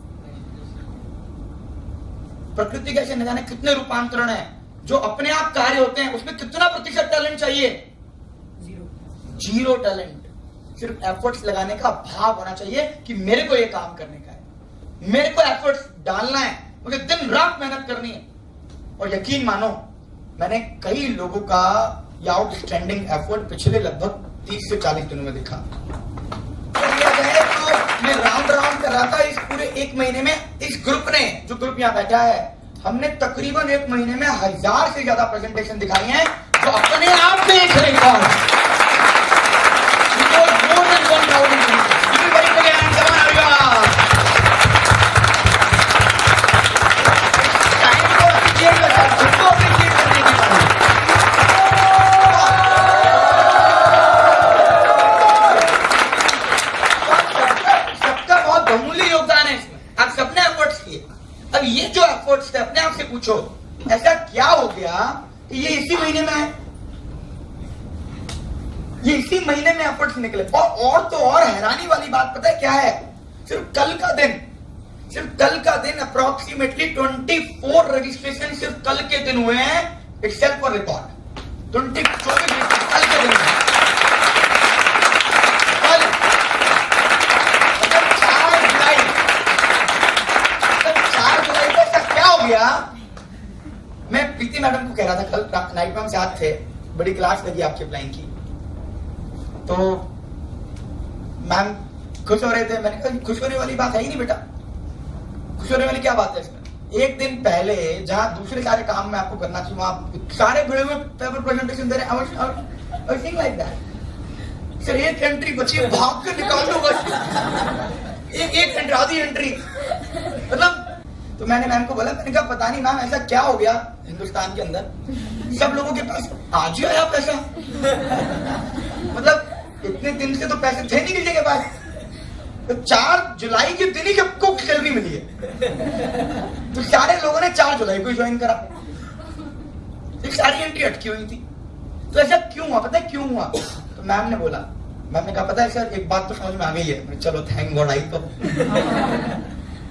प्रकृति के ऐसे न जाने कितने रूपांतरण है जो अपने आप कार्य होते हैं, उसमें कितना प्रतिशत टैलेंट चाहिए? Zero talent. सिर्फ एफर्ट्स लगाने का भाव होना चाहिए कि मेरे को ये काम करने का है, मेरे को एफर्ट्स डालना है, मुझे दिन रात मेहनत करनी है। और यकीन मानो, मैंने कई लोगों का ये आउटस्टैंडिंग एफर्ट पिछले लगभग 30 से 40 दिनों में देखा। तो मैं राउंड कर रहा था इस पूरे 1 महीने में, इस ग्रुप ने, जो ग्रुप यहाँ बैठा है, हमने तकरीबन 1 महीने में 1000 से ज्यादा प्रेजेंटेशन दिखाई हैं, जो अपने आप में एक रिकॉर्ड। ये जो एफर्ट्स थे, अपने आप से पूछो, ऐसा क्या हो गया कि ये इसी महीने में आए, ये इसी महीने में एफर्ट्स निकले। और तो और हैरानी वाली बात पता है क्या है? सिर्फ कल का दिन अप्रोक्सीमेटली 24 रजिस्ट्रेशन सिर्फ कल के दिन हुए हैं। It's self for record. 24 कल के दिन गया। मैं प्रीति मैडम को कह रहा था, कल नाइट में हम साथ थे, बड़ी क्लास लगी आपके अप्लाइंग की, तो मैम खुश हो रहे थे। मैंने कहा खुश होने वाली बात है ही नहीं बेटा, खुश होने वाली क्या बात है इसमें? एक दिन पहले जहां दूसरे सारे काम में आपको करना चाहिए, वहां सारे भिड़े हुए पेपर प्रेजेंटेशन दे रहे हैं। लाइक दैट सर, एक एंट्री बची है, भाग कर निकाल लो बस, एक एंट्री, आधी एंट्री, मतलब। तो मैंने मैम को बोला, मैंने कहा पता नहीं मैम ऐसा क्या हो गया हिंदुस्तान के अंदर, सब लोगों के पास आज ही आया पैसा। मतलब इतने दिन से तो पैसे थे नहीं किसी के पास, तो 4 जुलाई के दिन ही सबको सैलरी मिली है, तो सारे लोगों ने 4 जुलाई को ज्वाइन करा, एक सारी एंट्री अटकी हुई थी। तो ऐसा क्यों हुआ? पता है क्यों हुआ? तो मैम ने बोला, मैम ने कहा पता है सर, एक बात तो समझ में आ गई है। चलो थैंक गॉड आई तो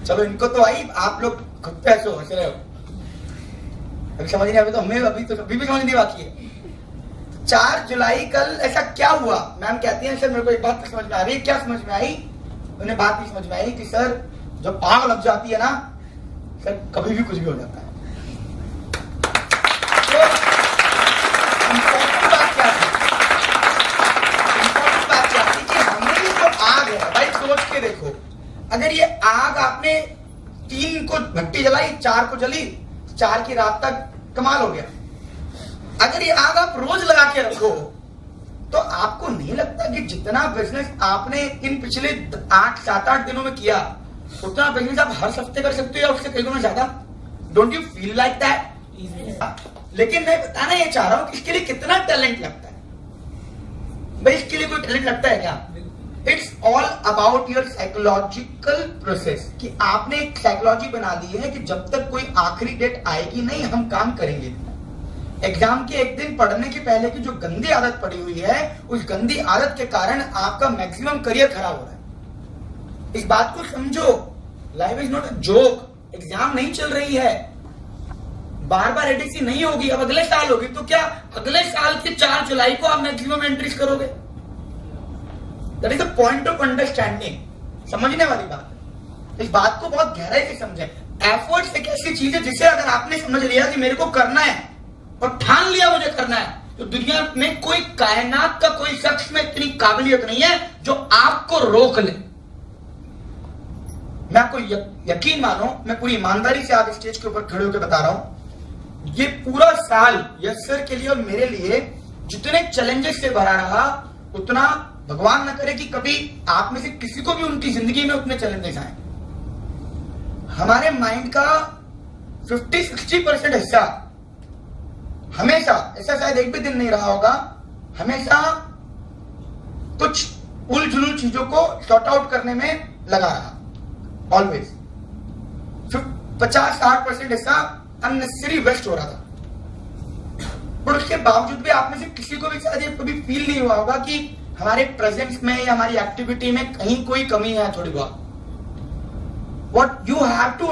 चलो इनको तो आई, आप लोग खुद पे ऐसे हंस रहे हो, अभी समझ नहीं, अभी तो हमें अभी भी समझ नहीं बाकी है। 4 जुलाई कल ऐसा क्या हुआ? मैम कहती हैं सर मेरे को एक बात समझ में आ रही है। क्या समझ में आई? उन्हें बात भी समझ में आई कि सर जब आग लग जाती है ना सर, कभी भी कुछ भी हो जाता है। तो इम्पोर्टेंट बात क्या थी? इम्पोर्टेंट बात क्या थी कि हमें जो आग है भाई, सोच के देखो, अगर ये आग आपने 3 को भट्टी जलाई, 4 को जली, 4 की रात तक कमाल हो गया। अगर ये आग आप रोज लगा के रखो तो आपको नहीं लगता कि जितना बिजनेस आपने इन पिछले 7-8 दिनों में किया उतना बिजनेस आप हर हफ्ते कर सकते हो या उससे कई गुना ज्यादा? Don't you feel like that? लेकिन मैं बताना ये चाह रहा हूं कि इसके लिए कितना टैलेंट लगता है। भाई इसके लिए कोई टैलेंट लगता है क्या? It's all about your psychological process कि आपने एक साइकोलॉजी बना ली है कि जब तक कोई आखिरी डेट आएगी नहीं हम काम करेंगे। एग्जाम के एक दिन पढ़ने के पहले की जो गंदी आदत पड़ी हुई है उस गंदी आदत के कारण आपका मैक्सिमम करियर खराब हो रहा है। इस बात को समझो, life is not a joke. Exam नहीं चल रही है, बार बार एडीसी नहीं होगी, अब अगले साल होगी। तो क्या अगले साल की 4 जुलाई को आप मैक्सिमम एंट्रीज करोगे? That is the point of understanding. समझने वाली बात है, इस बात को बहुत गहराई से समझें। एफर्ट्स एक ऐसी चीज है जिसे अगर आपने समझ लिया कि मेरे को करना है और ठान लिया मुझे करना है, तो दुनिया में कोई कायनात का कोई शख्स में इतनी काबिलियत नहीं है जो आपको रोक ले। मैं आपको यकीन मानो, मैं पूरी ईमानदारी से आज स्टेज के ऊपर खड़े होकर बता रहा हूं, ये पूरा साल यस सर के लिए और मेरे लिए जितने चैलेंजेस से भरा रहा, उतना भगवान न करे कि कभी आप में से किसी को भी उनकी जिंदगी में उतने चैलेंजेस आए। हमारे माइंड का 50-60% हिस्सा हमेशा, ऐसा शायद एक भी दिन नहीं रहा होगा, हमेशा कुछ उलझुल चीजों को सॉर्ट आउट करने में लगा रहा। ऑलवेज 50-60% हिस्सा अननेसेसरी वेस्ट हो रहा था। पर उसके बावजूद भी आप में से किसी को भी शायद ये कभी फील नहीं हुआ होगा कि हमारे प्रेजेंस में या हमारी एक्टिविटी में कहीं कोई कमी है थोड़ी बहुत। What you have to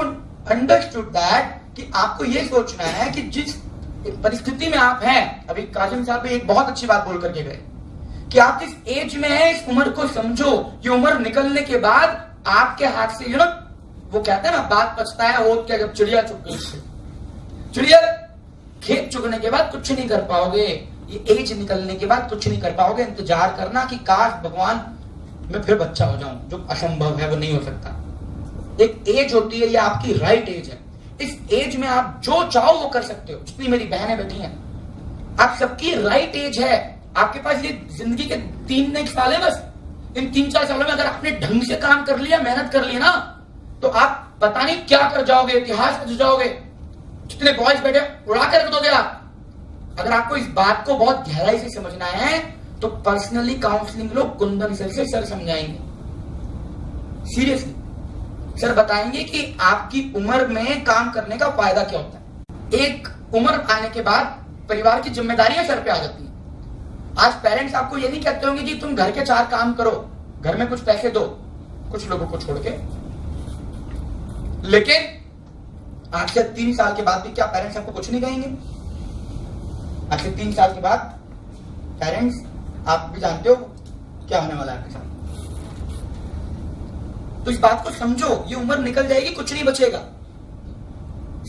understood that कि आपको ये सोचना है कि जिस परिस्थिति में आप हैं, अभी काजिम साहब भी एक बहुत अच्छी बात बोल करके गए कि आप जिस एज में हैं इस उम्र को समझो। ये उम्र निकलने के बाद आपके हाथ से वो कहते हैं ना, बात पछता है हो क्या जब चिड़िया चुग गई। चिड़िया खेत चुगने के बाद कुछ नहीं कर पाओगे, ये एज निकलने के बाद कुछ नहीं कर पाओगे। इंतजार करना कि काश भगवान मैं फिर बच्चा हो जाऊं, जो असंभव है वो नहीं हो सकता। एक एज होती है, ये आपकी राइट एज है। इस एज में आप जो चाहो वो कर सकते हो। जितनी मेरी बहनें बैठी हैं, आप सबकी राइट एज है। आपके पास ये जिंदगी के 3 साल है बस। इन 3-4 सालों में अगर आपने ढंग से काम कर लिया, मेहनत कर ली ना, तो आप पता नहीं क्या कर जाओगे, इतिहास कर जाओगे। जितने बॉयज बैठे उड़ा कर रख दोगे आप। अगर आपको इस बात को बहुत गहराई से समझना है तो पर्सनली काउंसलिंग लो, कुंदन सर से सर समझाएंगे। सीरियसली सर बताएंगे कि आपकी उम्र में काम करने का फायदा क्या होता है। एक उम्र आने के बाद परिवार की जिम्मेदारियां सर पे आ जाती हैं। आज पेरेंट्स आपको ये नहीं कहते होंगे कि तुम घर के 4 काम करो, घर में कुछ पैसे दो, कुछ लोगों को छोड़ के। लेकिन आज से 3 साल के बाद भी क्या पेरेंट्स आपको कुछ नहीं कहेंगे? आज से 3 साल के बाद पेरेंट्स, आप भी जानते हो क्या होने वाला है आपके साथ। तो इस बात को समझो, ये उम्र निकल जाएगी, कुछ नहीं बचेगा।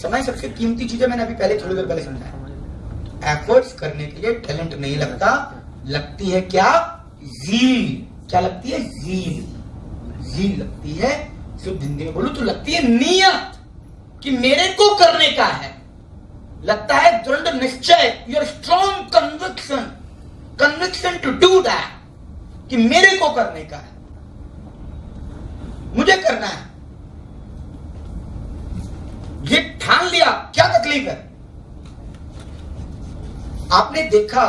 समय सबसे कीमती चीज है, मैंने अभी पहले थोड़ी देर पहले समझाया। एफर्ट्स करने के लिए टैलेंट नहीं लगता, लगती है क्या? ज़ील। क्या लगती है? ज़ील। ज़ील लगती है, सिर्फ हिंदी में बोलूं तो लगती है नीयत कि मेरे को करने का है। लगता है दृढ़ निश्चय, your strong conviction to do that, कि मेरे को करने का है, मुझे करना है। ये ठान लिया, क्या तकलीफ है? आपने देखा,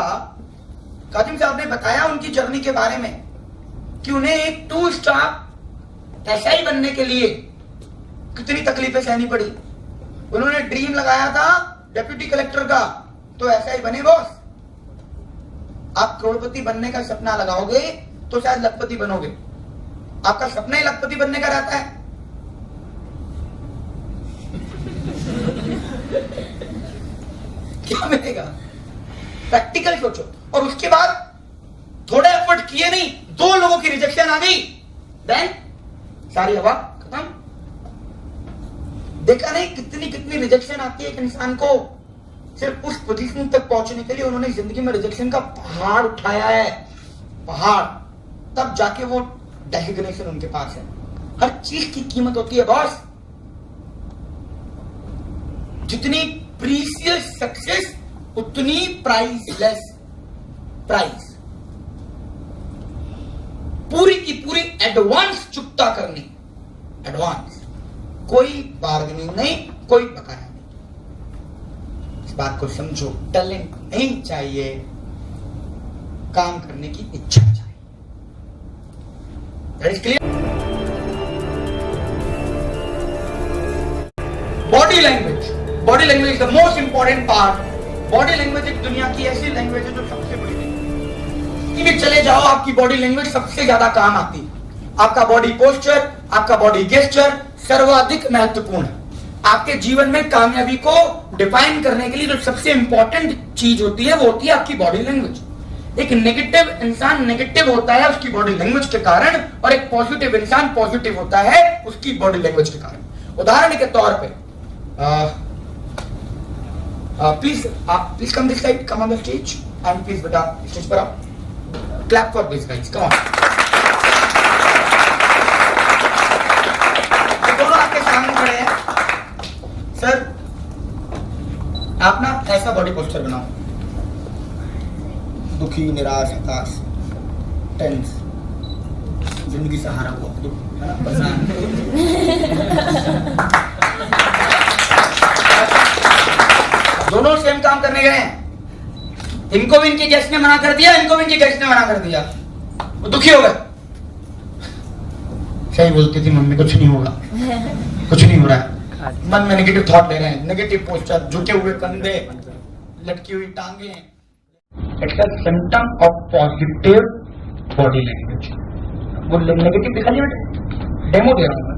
काजिम साहब ने बताया उनकी जर्नी के बारे में कि उन्हें एक 2 स्टार एसआई बनने के लिए कितनी तकलीफें सहनी पड़ी। उन्होंने ड्रीम लगाया था डिप्टी कलेक्टर का, तो एसआई बने बॉस। आप करोड़पति बनने का सपना लगाओगे तो शायद लखपति बनोगे। आपका सपना ही लखपति बनने का रहता है। क्या मिलेगा? प्रैक्टिकल सोचो। और उसके बाद थोड़ा एफर्ट किए नहीं, 2 लोगों की रिजेक्शन आ गई, देन सारी हवा खत्म। देखा नहीं कितनी कितनी रिजेक्शन आती है एक इंसान को। सिर्फ उस पोजीशन तक पहुंचने के लिए उन्होंने जिंदगी में रिजेक्शन का पहाड़ उठाया है, पहाड़। तब जाके वो डेजिग्नेशन उनके पास है। हर चीज की कीमत होती है बॉस। जितनी प्रीसियस सक्सेस उतनी प्राइसलेस प्राइस। पूरी की पूरी एडवांस चुकता करनी, एडवांस, कोई बार्गेनिंग नहीं, कोई बकाया नहीं। इस बात को समझो, टैलेंट नहीं चाहिए, काम करने की इच्छा चाहिए। That is clear? Body language, body language is the most important part. Body language एक दुनिया की ऐसी लैंग्वेज है जो सबसे बड़ी लैंग्वेज है। चले जाओ, आपकी बॉडी लैंग्वेज सबसे ज्यादा काम आती है। आपका बॉडी पोस्चर, आपका बॉडी गेस्चर सर्वाधिक महत्वपूर्ण है। आपके जीवन में कामयाबी को डिफाइन करने के लिए जो सबसे इंपॉर्टेंट चीज होती है वो होती है आपकी बॉडी लैंग्वेज। एक नेगेटिव इंसान नेगेटिव होता है उसकी बॉडी लैंग्वेज के कारण, और एक पॉजिटिव इंसान पॉजिटिव होता है उसकी बॉडी लैंग्वेज के कारण। उदाहरण के तौर पे please come this side, come on the stage and please बेटा स्टेज पर आओ। Clap for this guys, come on. दोनों आपके सामने खड़े हैं। सर आप ना ऐसा बॉडी पोस्चर बनाओ, दुखी, निराश, हताश, टेंस, जिंदगी से हारा हुआ, है ना, परेशान। दोनों सेम काम करने गए हैं। इनको भी इनके गेस्ट ने मना कर दिया, इनको भी इनके गेस्ट ने मना कर दिया, वो दुखी हो गए। सही बोलती थी मम्मी, कुछ नहीं होगा, कुछ नहीं हो रहा है। मन में नेगेटिव थॉट ले रहे हैं, नेगेटिव पोस्चर, झुके हुए कंधे, लटकी हुई टांगे। It's a symptom of positive body language. वो नेगेटिव दिखा लिया बेटा, डेमो दे रहा हूं मैं।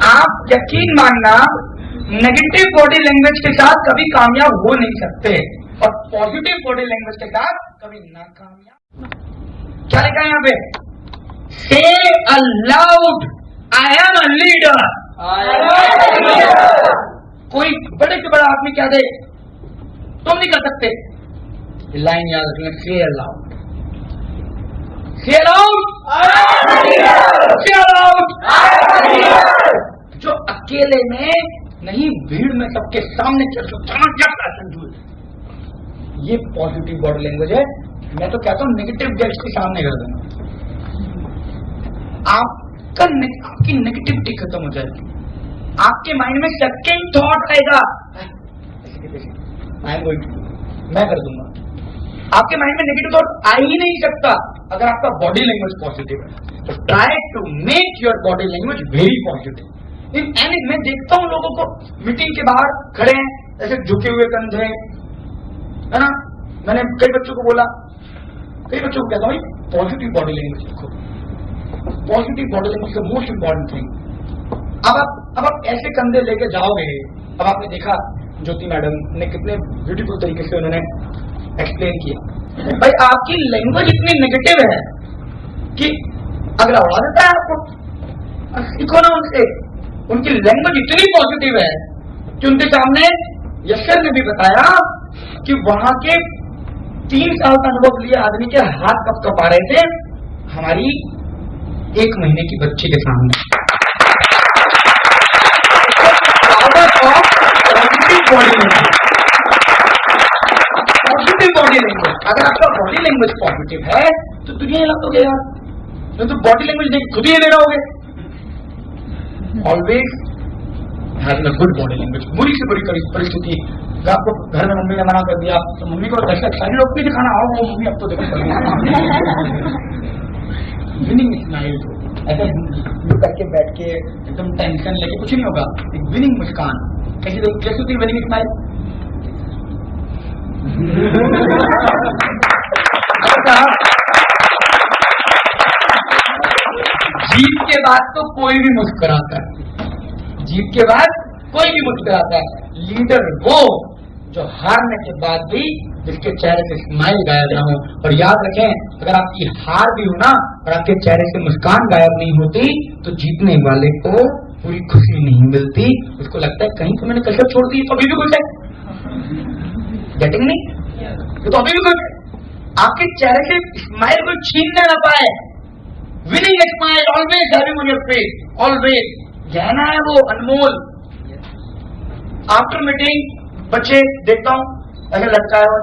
आप यकीन मानना, नेगेटिव बॉडी लैंग्वेज के साथ कभी कामयाब हो नहीं सकते, और पॉजिटिव बॉडी लैंग्वेज के साथ कभी नाकामयाब। क्या लिखा है यहाँ पे? Say aloud, I am a leader. कोई बड़े से बड़ा आदमी क्या दे, तुम नहीं कर सकते। लाइन याद रखना, say aloud, say aloud, say aloud। जो अकेले में नहीं, भीड़ में सबके सामने चल सकता, ये पॉजिटिव बॉडी लैंग्वेज है। मैं तो कहता हूं नेगेटिव गेस्ट के सामने कर देना, आपकी नेगेटिविटी खत्म हो जाएगी। आपके माइंड में सेकंड थॉट आएगा, मैं कर दूंगा। आपके माइंड में नेगेटिव थॉट आ ही नहीं सकता अगर आपका बॉडी लैंग्वेज पॉजिटिव है। तो try to make your body language very positive. मैं देखता हूं लोगों को मीटिंग के बाहर खड़े हैं, ऐसे झुके हुए कंधे, है ना। मैंने कई बच्चों को बोला, कई बच्चों को कहता हूं पॉजिटिव बॉडी लैंग्वेज सीखो। Positive body language is the most important thing. अब आप ऐसे कंधे लेके जाओगे। अब आपने देखा ज्योति मैडम ने कितने ब्यूटीफुल तरीके से उन्होंने एक्सप्लेन किया। भाई आपकी लैंग्वेज इतनी नेगेटिव है कि अगला उड़ा देता है आपको। सीखो ना उनसे, उनकी लैंग्वेज इतनी पॉजिटिव है कि उनके सामने यशर ने भी बताया कि वहां के 3 साल का अनुभव लिए आदमी के हाथ कब कप आ रहे थे हमारी 1 महीने की बच्ची के सामने। पॉजिटिव बॉडी लैंग्वेज, अगर आपका बॉडी लैंग्वेज पॉजिटिव है तो दुनिया हिला दोगे यार, नहीं तो बॉडी लैंग्वेज देख खुद ही ले रहोगे। Always having a good body language. बुरी से बुरी परिस्थिति, आपको घर में मम्मी ने मना कर दिया तो मम्मी को ऐसा एक्साइटेड होकर दिखाना, आओ वो मम्मी अब तो देखो विनिंग स्माइल, ऐसे करके बैठ के एकदम टेंशन लेके कुछ नहीं होगा। एक विनिंग मुस्कान, कैसी होती है विनिंग स्माइल? जीत के बाद तो कोई भी मुस्कुराता है, जीत के बाद कोई भी मुस्कुराता है। लीडर वो जो हारने के बाद भी जिसके चेहरे से स्माइल गायब ना हो। और याद रखें, अगर आपकी हार भी हो ना और आपके चेहरे से मुस्कान गायब नहीं होती तो जीतने वाले को पूरी खुशी नहीं मिलती। उसको लगता है कहीं तो मैंने कसरत छोड़ दी, तो अभी भी कुछ है। गेटिंग नहीं? तो अभी भी कुछ। आपके चेहरे से स्माइल को छीनने ना पाए। Winning smile always having on your face, always. गहना है वो, अनमोल। आफ्टर मीटिंग बच्चे देखता हूं ऐसे लटका है,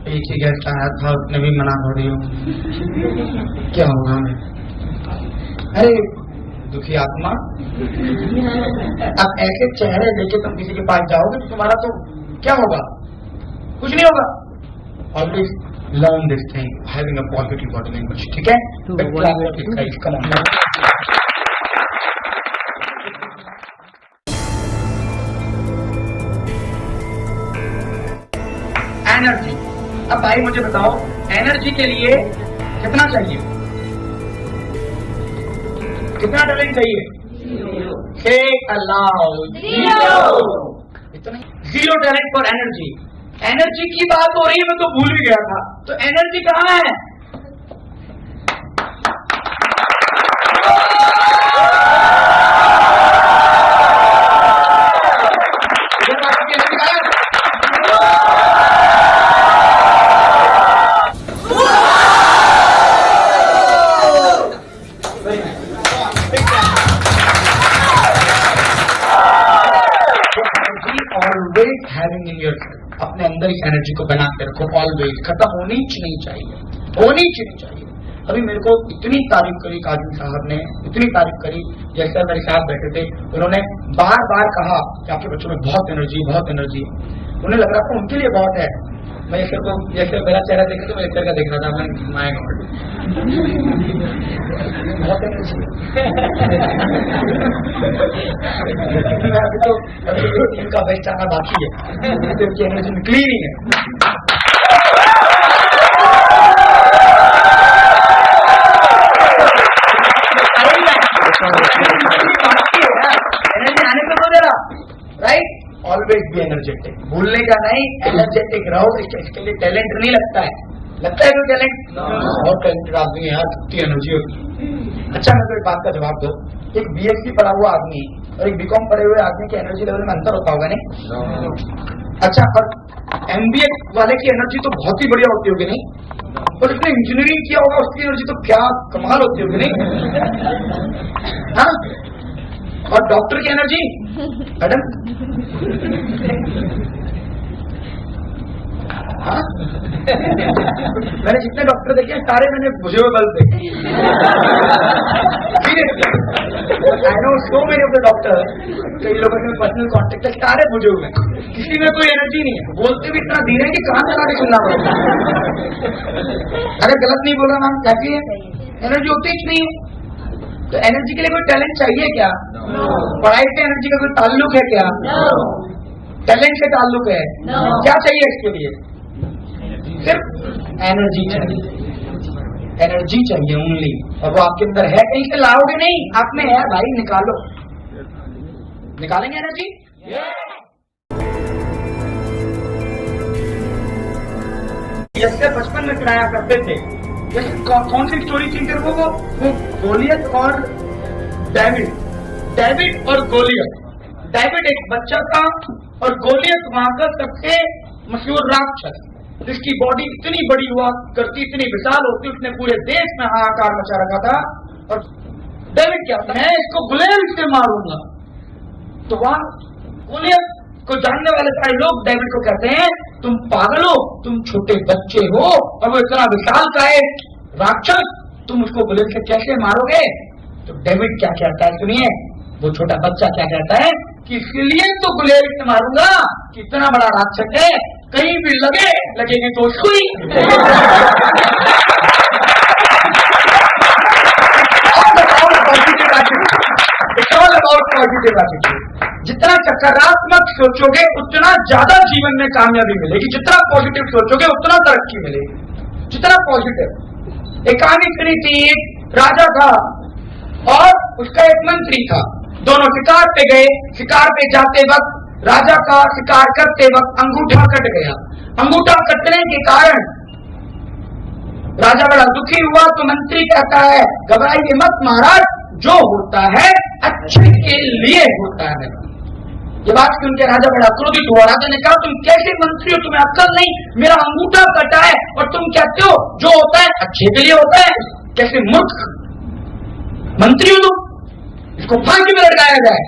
एक ही गेस्ट आया था, उसने भी मना कर दिया, क्या होगा मैं? अरे दुखी आत्मा, अब ऐसे चेहरे लेके तुम किसी के पास जाओगे तो तुम्हारा तो क्या होगा? कुछ नहीं होगा। Always learn this thing, having a positive body language, ठीक है? एनर्जी। अब भाई मुझे बताओ, एनर्जी के लिए कितना चाहिए? कितना टैलेंट चाहिए? से अलाउड इतना, zero talent for energy. Energy की बात हो रही है, मैं तो भूल भी गया था। तो एनर्जी कहाँ है? ऑलवेज हैविंग इन योर, अपने अंदर इस एनर्जी को बना के रखो, ऑलवेज। खत्म होनी ही नहीं चाहिए, होनी ही नहीं चाहिए। अभी मेरे को इतनी तारीफ करी काजू साहब ने, इतनी तारीफ करी, जैसे मेरे साथ बैठे थे, उन्होंने बार बार कहा कि आपके बच्चों में बहुत एनर्जी, बहुत एनर्जी। उन्हें लग रहा था उनके लिए बहुत है। मैं ईश्वर को, जैसे मेरा चेहरा देखे तो मैं ईश्वर का देख रहा था, मैं माय गॉड बहुत एनर्जी। अभी तो टीम का बेस्ट आना बाकी है, तो एनर्जी निकली नहीं है। एनर्जी आने को दो जरा, राइट? ऑलवेज बी एनर्जेटिक, भूलने का नहीं, एनर्जेटिक रहो। इसके लिए टैलेंट नहीं लगता है, लगता है कोई टैलेंट? बहुत टैलेंटेड आदमी है यार, कितनी एनर्जी होती। अच्छा मैं तो एक बात का जवाब दो, एक बीएससी पढ़ा हुआ आदमी और एक बीकॉम पढ़े हुए आदमी की एनर्जी लेवल में अंतर होता होगा नहीं? अच्छा, और एमबीए वाले की एनर्जी तो बहुत ही बढ़िया होती होगी नहीं? और उसने इंजीनियरिंग किया होगा, उसकी एनर्जी तो क्या कमाल होती होगी नहीं? हाँ? और डॉक्टर की एनर्जी मैडम, हाँ? मैंने जितने डॉक्टर देखे सारे मैंने बुझे हुए बल्ब देखे। I know so many of the doctor, कई लोगों से पर्सनल कॉन्टेक्ट है, सारे बुझे हुए, किसी में कोई एनर्जी नहीं है, बोलते भी इतना धीरे कि कान लगा के सुनना पड़ता। अगर गलत नहीं बोला मैम, कैसी है? एनर्जी होती ही नहीं है। तो एनर्जी के लिए कोई टैलेंट चाहिए क्या? पढ़ाई से एनर्जी का कोई ताल्लुक है क्या? टैलेंट से ताल्लुक है? क्या चाहिए इसके लिए? सिर्फ एनर्जी चाहिए, एनर्जी चाहिए ओनली। और वो आपके अंदर है, कहीं से लाओगे नहीं, आप में है भाई, निकालो। निकालेंगे एनर्जी? जैसे बचपन में कराया करते थे, जैसे कौन सी स्टोरी थी फिर वो गोलियत और डेविड, डेविड और गोलियत। डेविड एक बच्चा था और गोलियत वहां का सबसे मशहूर राक्षस, जिसकी बॉडी इतनी बड़ी हुआ करती, इतनी विशाल होती, उसने पूरे देश में हाहाकार मचा रखा था। और डेविड क्या था, मैं इसको गुलेल से मारूंगा। तो वहां गोलियत को जानने वाले सारे लोग डेविड को कहते हैं, तुम पागल हो, तुम छोटे बच्चे हो और वो इतना विशाल का है राक्षस, तुम उसको गुलेल से कैसे मारोगे? तो डेविड क्या कहता है सुनिए, वो छोटा बच्चा क्या कहता है कि इसलिए तो गुलेल से मारूंगा कि इतना बड़ा राक्षस है, कहीं भी लगेगी तो सुई। जितना सकारात्मक सोचोगे उतना ज्यादा जीवन में कामयाबी मिलेगी, जितना पॉजिटिव सोचोगे उतना तरक्की मिलेगी। जितना पॉजिटिव। एक कहानी सुनी थी, एक राजा था और उसका एक मंत्री था, दोनों शिकार पे गए। शिकार पे जाते वक्त राजा का शिकार करते वक्त अंगूठा कट गया। अंगूठा कटने के कारण राजा बड़ा दुखी हुआ। तो मंत्री कहता है, घबराइए मत महाराज, जो होता है अच्छे के लिए होता है। ये बात सुन के राजा बड़ा क्रोधित हुआ। राजा ने कहा तुम कैसे मंत्री हो, तुम्हें अक्ल नहीं, मेरा अंगूठा कटा है और तुम कहते हो जो होता है अच्छे के लिए होता है। कैसे मूर्ख मंत्री हो तुम, इसको फांसी में लटकाया जाए।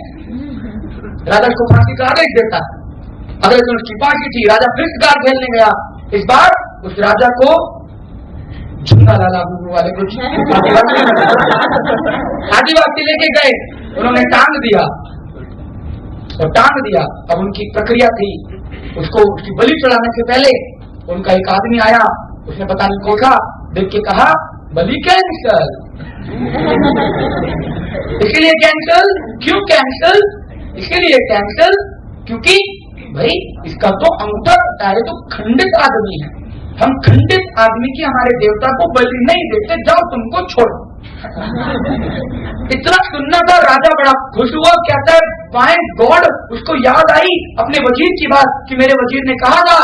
राजा इसको फांसी का आदेश देता। अगले दिन उसकी फांसी थी। राजा फिर शिकार खेलने गया। इस बार उस राजा को झुंगा लाला वाले कुछ आदिवासी लेके गए, उन्होंने टांग दिया और टांग दिया। अब उनकी प्रक्रिया थी, उसको उसकी बलि चढ़ाने से पहले उनका एक आदमी आया, उसने पता नहीं खोखा देख के कहा बलि कैंसल। इसलिए कैंसल, क्यों कैंसल? इसलिए कैंसल क्योंकि भाई इसका तो अंगूठा कटा है, तो खंडित आदमी है। हम खंडित आदमी की हमारे देवता को बलि नहीं देते, जाओ तुमको छोड़ो। इतना सुनना था, राजा बड़ा खुश हुआ। कहता है बाय गॉड, उसको याद आई अपने वजीर की बात कि मेरे वजीर ने कहा था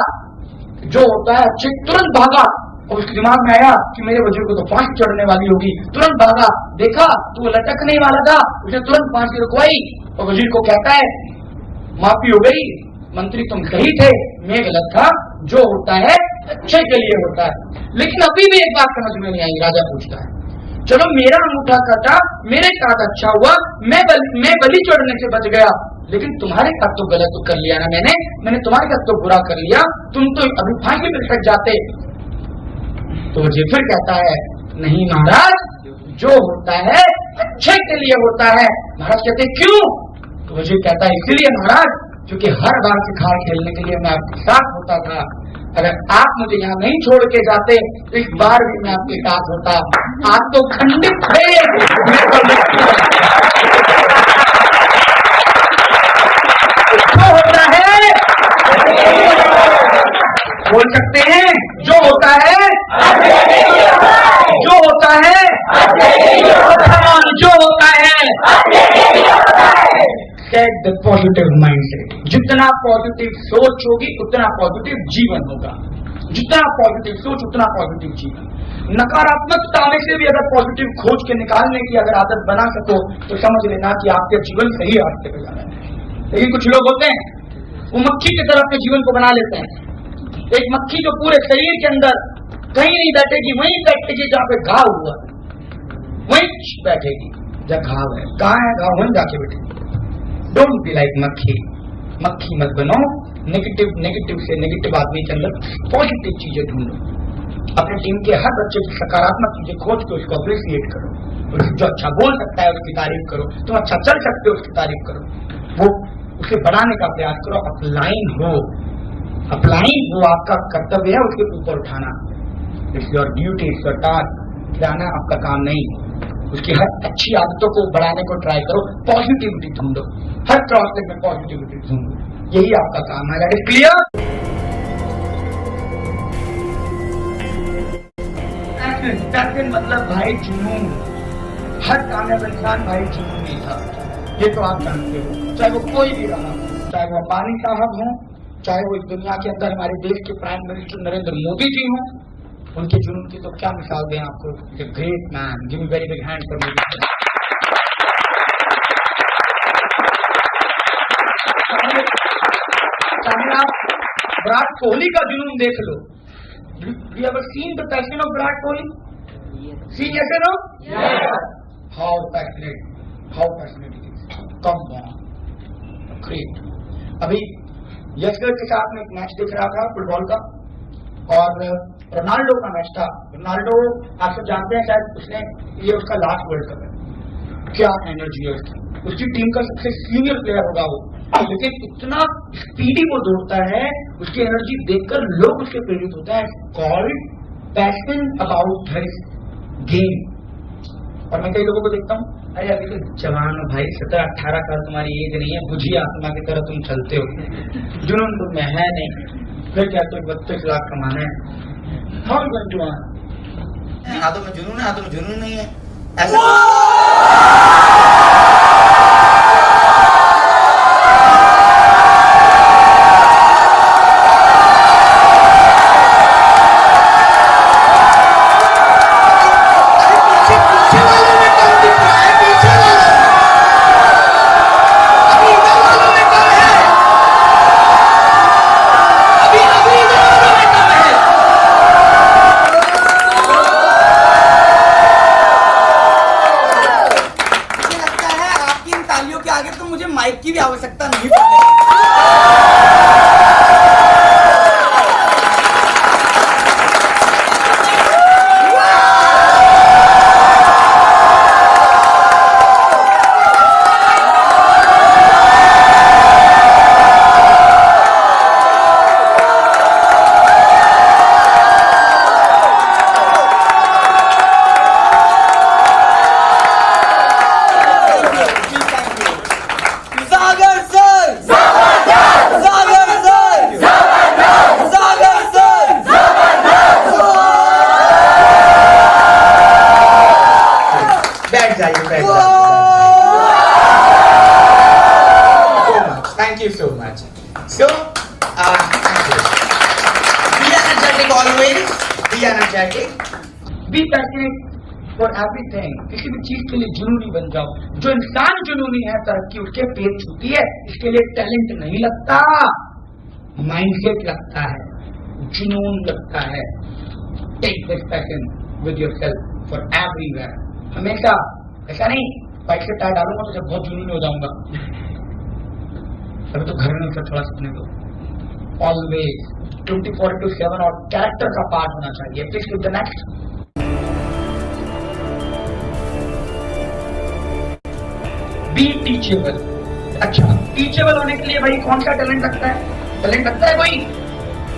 जो होता है अच्छे, तुरंत भागा। और उसके दिमाग में आया कि मेरे वजीर को तो फांसी चढ़ने वाली होगी, तुरंत भागा। देखा तो वो लटकने वाला था, उसने तुरंत फांसी रुकवाई और वजीर को कहता है माफी हो गई मंत्री, तुम सही थे, मैं गलत था, जो होता है अच्छे के लिए होता है। लेकिन अभी भी एक बात समझ में नहीं आई। राजा पूछता है चलो मेरा अंगूठा कटा, मेरे साथ अच्छा हुआ, मैं बलि चढ़ने से बच गया, लेकिन तुम्हारे साथ तो गलत तो कर लिया ना मैंने तुम्हारे साथ तो बुरा कर लिया, तुम तो अभी फांसी पे लटक जाते। तो मुझे फिर कहता है नहीं महाराज, जो होता है अच्छे के लिए होता है। महाराज कहते क्यों? तो मुझे कहता है इसलिए महाराज क्योंकि हर बार शिकार खेलने के लिए मैं आपके साथ होता था, अगर आप मुझे यहाँ नहीं छोड़ के जाते तो इस बार भी मैं आपके साथ होता। आप तो खंडित थे, जो होता है बोल सकते हैं, जो होता है जो होता है जो होता है पॉजिटिव माइंड से। जितना पॉजिटिव सोच होगी उतना पॉजिटिव जीवन होगा, जितना पॉजिटिव सोच उतना पॉजिटिव जीवन। नकारात्मकता में से भी अगर पॉजिटिव खोज के निकालने की अगर आदत बना सको तो समझ लेना कि आपके जीवन सही रास्ते पे जा रहा है। लेकिन कुछ लोग होते हैं वो मक्खी की तरह अपने जीवन को बना लेते हैं। एक मक्खी जो पूरे शरीर के अंदर कहीं नहीं बैठेगी, वहीं बैठेगी जहाँ पे घाव हुआ, वहीं बैठेगी जहाँ घाव है। कहाँ है घाव, वहीं जाके बैठेगी। डोंट बी लाइक मक्खी, मक्खी मत बनो। नेगेटिव से नेगेटिव आदमी के अंदर पॉजिटिव चीजें ढूंढो। अपनी टीम के हर बच्चे की सकारात्मक चीजें खोज के उसको अप्रिशिएट करो, जो अच्छा बोल सकता है उसकी तारीफ करो, तुम अच्छा चल सकते हो उसकी तारीफ करो, वो उसे बढ़ाने का प्रयास करो। अपलाइन हो, आपका कर्तव्य है उसके ऊपर उठाना। It's your duty, it's your task. गिराना आपका काम नहीं। उसकी हर अच्छी आदतों को बढ़ाने को ट्राई करो, पॉजिटिविटी ढूंढो, हर क्रॉसिंग में पॉजिटिविटी ढूंढो, यही आपका काम है। That is clear? पैशन मतलब भाई जुनून। हर कामयाब इंसान भाई जुनून नहीं था, ये तो आप जानते हो। चाहे वो कोई भी रहा, चाहे वो अंबानी साहब हो, चाहे वो इस दुनिया के अंदर हमारे देश के प्राइम मिनिस्टर नरेंद्र मोदी जी हों, उनके जुनून की तो क्या मिसाल दें आपको। Great man, give me very big hand for Modi. चाहे आप विराट कोहली का जुनून देख लो। You ever seen the passion of Virat Kohli? Seen, yes or no? Yes. How passionate it is. Come on, great. अभी यशगर के साथ में एक मैच देख रहा था फुटबॉल का, और रोनाल्डो का मैच था। रोनाल्डो आप सब जानते हैं, शायद उसने ये उसका लास्ट वर्ल्ड कप है। क्या एनर्जी है उसकी टीम का सबसे सीनियर प्लेयर होगा वो, लेकिन इतना स्पीडी वो दौड़ता है, उसकी एनर्जी देखकर लोग उसके प्रेरित होता है। Called passion about his game. और मैं कई लोगों को देखता हूँ, अरे अभी तो जवान हो भाई, 17-18 साल तुम्हारी एज नहीं है, बुझी आत्मा की तरह तुम चलते हो, जुनून तुम में है नहीं, फिर क्या तो 32 लाख कमाना है। How going to earn? हाथों में जुनून है, हाथों में जुनून नहीं है, ऐसा तालियों के आगे तो मुझे माइक की भी आवश्यकता नहीं पड़ती। Thank you so much. So, thank you. Be energetic always. Be energetic. Be passionate for everything. किसी भी चीज के लिए जुनूनी बन जाओ। जो इंसान जुनूनी है तरक्की उसके पेट छूती है। इसके लिए टैलेंट नहीं लगता, माइंडसेट लगता है, जुनून लगता है। Take this passion with yourself for everywhere. हमेशा ऐसा नहीं बाइक से टायर डालूंगा तो जब बहुत जुनूनी हो जाऊंगा, अभी तो घर में से थोड़ा सीखने दो। ऑलवेज 24/7 और कैरेक्टर का पार्ट होना चाहिए। Please the next. Be teachable. अच्छा, टीचेबल होने के लिए भाई कौन सा टैलेंट लगता है? टैलेंट लगता है कोई?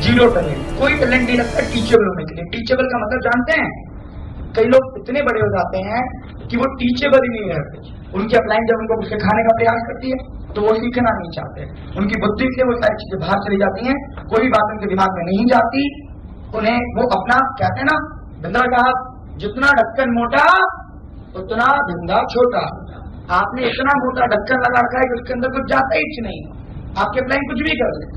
जीरो टैलेंट, कोई टैलेंट नहीं लगता टीचेबल होने के लिए। टीचेबल का मतलब जानते हैं? कई लोग इतने बड़े हो जाते हैं कि वो टीचेबल ही नहीं रहते। उनकी अपलाइन जब उनको कुछ सिखाने का प्रयास करती है तो वो सीखना नहीं चाहते। उनकी बुद्धि से वो सारी चीजें बाहर चली जाती हैं, कोई बात उनके दिमाग में नहीं जाती। उन्हें वो अपना कहते हैं ना, धंधा साहब जितना ढक्कन मोटा उतना धंधा छोटा। आपने इतना मोटा ढक्कन लगा रखा है कि उसके अंदर कुछ जाता ही नहीं। आपके अपलाइन कुछ भी कर ले।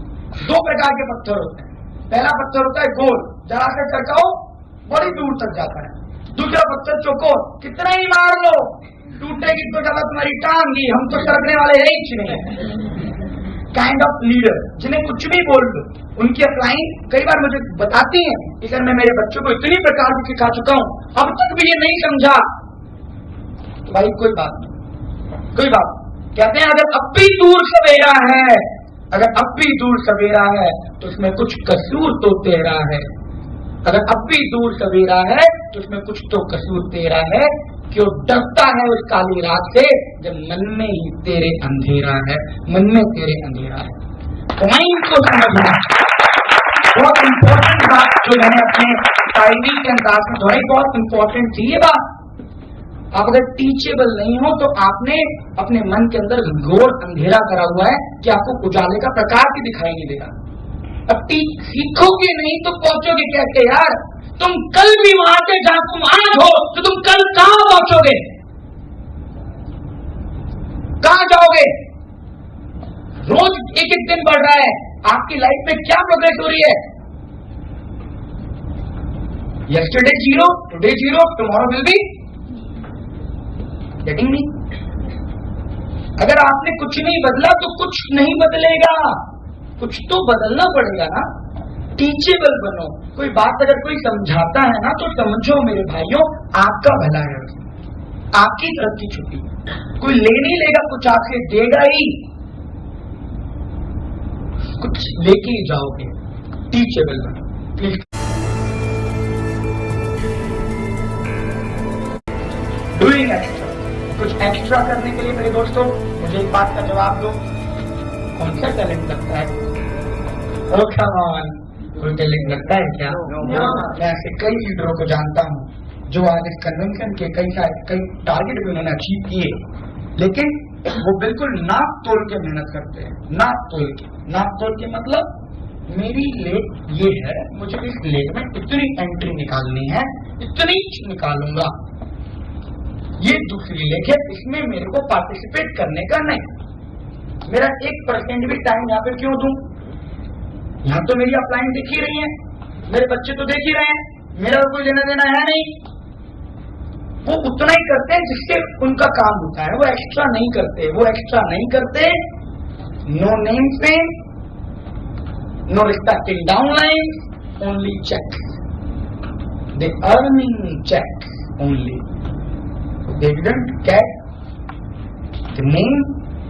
दो प्रकार के पत्थर होते हैं। पहला पत्थर होता है गोल, जरा से चरकाओ बड़ी दूर तक जाता है। दूसरा पत्थर चौकोर, कितना ही मार लो टूटेगी तो ज्यादा तुम्हारी टांग ही, हम तो सरकने वाले है ही नहीं। काइंड ऑफ लीडर जिन्हें कुछ भी बोल दो, उनकी अपलाइन कई बार मुझे बताती हैं कि सर मैं मेरे बच्चों को इतनी प्रकार की सिखा चुका हूं, अब तक भी ये नहीं समझा। तो भाई कोई बात नहीं, कोई बात। कहते हैं अगर अब भी दूर सवेरा है, अगर अब भी दूर सवेरा है तो उसमें कुछ कसूर तो तेरा है। अगर अब भी दूर सवेरा है तो उसमें कुछ तो कसूर तेरा है। क्यों डरता है उस काली रात से जब मन में ही तेरे अंधेरा है, मन में तेरे अंधेरा है। पॉइंट को समझना बहुत इंपॉर्टेंट बात जो मैंने अपने शायरी के अंदाज में दोहराई, बहुत इंपॉर्टेंट थी ये बात। आप अगर टीचेबल नहीं हो तो आपने अपने मन के अंदर घोर अंधेरा करा हुआ है कि आपको उजाले का प्रकार भी दिखाई नहीं देगा। अब सीखोगे नहीं तो पहुंचोगे कैसे यार? तुम कल भी वहां से जहां तुम आज हो तो तुम कल कहां पहुंचोगे? कहां जाओगे? रोज एक एक दिन बढ़ रहा है, आपकी लाइफ में क्या प्रोग्रेस हो रही है? Yesterday 0, today 0, tomorrow will be getting me. अगर आपने कुछ नहीं बदला तो कुछ नहीं बदलेगा, कुछ तो बदलना पड़ेगा ना। टीचेबल बनो। कोई बात अगर कोई समझाता है ना तो समझो मेरे भाइयों, आपका भला है, आपकी तरक्की छुपी। कोई ले नहीं लेगा, कुछ आपसे देगा ही, कुछ लेके ही जाओगे। टीचेबल बनो प्लीज। डूइंग एक्स्ट्रा, कुछ एक्स्ट्रा करने के लिए मेरे दोस्तों मुझे एक बात का जवाब दो, कौन सा टैलेंट लगता है? ओ कम ऑन, कोई टैलेंट लगता है क्या? मैं ऐसे कई लीडरों को जानता हूँ जो आज इस कन्वेंशन के कई टारगेट भी उन्होंने अचीव किए, लेकिन वो बिल्कुल नाप तोल के मेहनत करते हैं। नाप तोल के मतलब मेरी लेख ये है, मुझे इस लेख में इतनी एंट्री निकालनी है, इतनी निकालूंगा। ये दूसरी लेख है, इसमें मेरे को पार्टिसिपेट करने का नहीं। मेरा 1% भी टाइम यहाँ पे क्यों दूं? यहाँ तो मेरी अपलाइन दिख ही रही है, मेरे बच्चे तो देख ही रहे हैं, मेरा कोई लेना देना है नहीं। वो उतना ही करते हैं जिससे उनका काम होता है, वो एक्स्ट्रा नहीं करते, वो एक्स्ट्रा नहीं करते। No name fame, no respecting downline, only check, they earning check only, they didn't get the main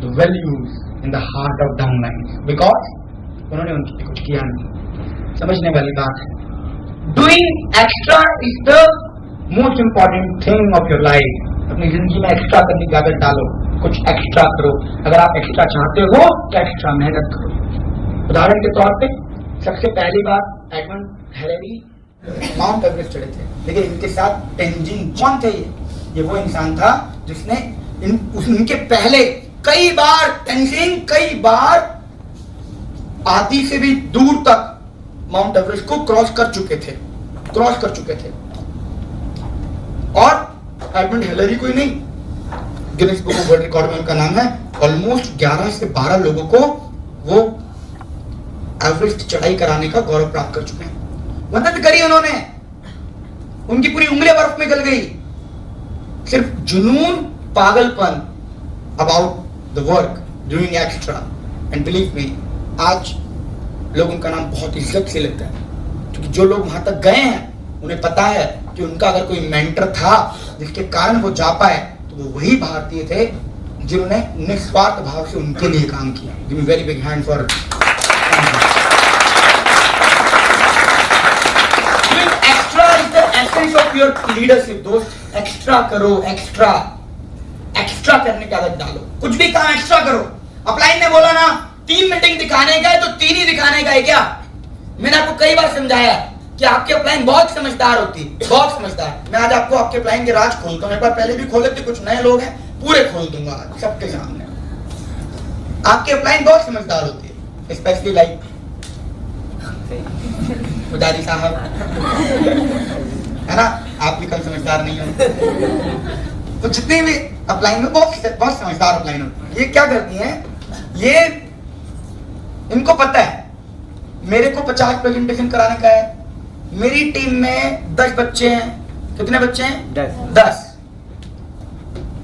the values in the heart of downline, because उन्होंने उनके लिए कुछ किया नहीं। समझने वाली बात है। Doing extra is the most important thing of your life. अपनी जिंदगी में एक्स्ट्रा करने की आदत डालो, कुछ एक्स्ट्रा करो। अगर आप एक्स्ट्रा चाहते हो तो एक्स्ट्रा मेहनत करो। उदाहरण के तौर पे सबसे पहली बात एडमंड हिलेरी माउंट एवरेस्ट चढ़े थे, लेकिन इनके साथ तेंजिंग कौन थे? ये वो इंसान था जिसने इनके पहले कई बार तेंजिंग कई बार आधी से भी दूर तक माउंट एवरेस्ट को क्रॉस कर चुके थे। और एडमंड हिलेरी कोई नहीं, Guinness book of world record में उनका नाम है। ऑलमोस्ट 11 से 12 लोगों को वो एवरेस्ट चढ़ाई कराने का गौरव प्राप्त कर चुके हैं। मदद करी उन्होंने, उनकी पूरी उंगलियां बर्फ में गल गई। सिर्फ जुनून, पागलपन about the work doing extra. And believe me, आज लोग उनका नाम बहुत इज्जत से लेते हैं, क्योंकि जो लोग वहां तक गए हैं उन्हें पता है कि उनका अगर कोई मेंटर था जिसके कारण वो जा पाए तो वो वही भारतीय थे जिन्होंने निस्वार्थ भाव से उनके लिए काम किया। Give me very big hand for essence of your leadership. दोस्त, एक्स्ट्रा करो, एक्स्ट्रा करने की आदत डालो। कुछ भी काम एक्स्ट्रा करो। अपलाइन ने बोला ना 3 मीटिंग दिखाने का है तो 3 ही दिखाने का है क्या? मैंने आपको कई बार समझाया कि आपके अपलाइन बहुत समझदार होती है, बहुत समझदार। मैं आज आपको आपके अपलाइन के राज खोलता हूँ। एक बार पहले भी खोले थे, कुछ नए लोग हैं, पूरे खोल दूंगा आज सबके सामने। आपके अपलाइन बहुत समझदार होती है, स्पेशली लाइक पुजारी साहब, है ना? आप भी कल समझदार नहीं हो। तो जितने भी अपलाइन में बहुत समझदार अपलाइन होती है। ये क्या करती हैं? ये इनको पता है मेरे को 50 प्रेजेंटेशन कराने का है। मेरी टीम में 10 बच्चे हैं। कितने बच्चे हैं? 10।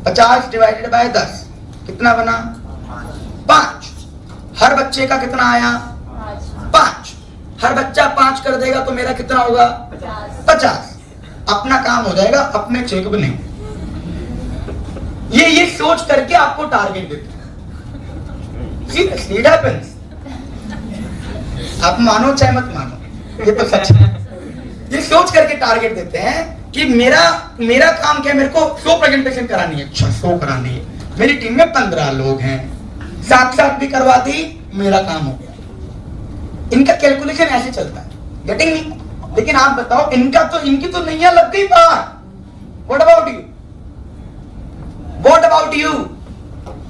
50 डिवाइडेड बाय 10 कितना बना? 5। हर बच्चे का कितना आया? 5। हर बच्चा 5 कर देगा तो मेरा कितना होगा? 50। अपना काम हो जाएगा, अपने चेक बने। ये सोच करके आपको टारगेट देते हैं। Seriously it happens. आप मानो चाहे मत मानो, ये तो सच है। ये सोच करके टारगेट देते हैं कि मेरा काम क्या है? मेरे को 100 प्रेजेंटेशन करानी है। अच्छा, 100 करानी है। मेरी टीम में 15 लोग हैं, साथ भी करवा दी, मेरा काम हो गया। इनका कैलकुलेशन ऐसे चलता है। Getting me? लेकिन आप बताओ, इनकी तो नैया लग गई पार। What about you?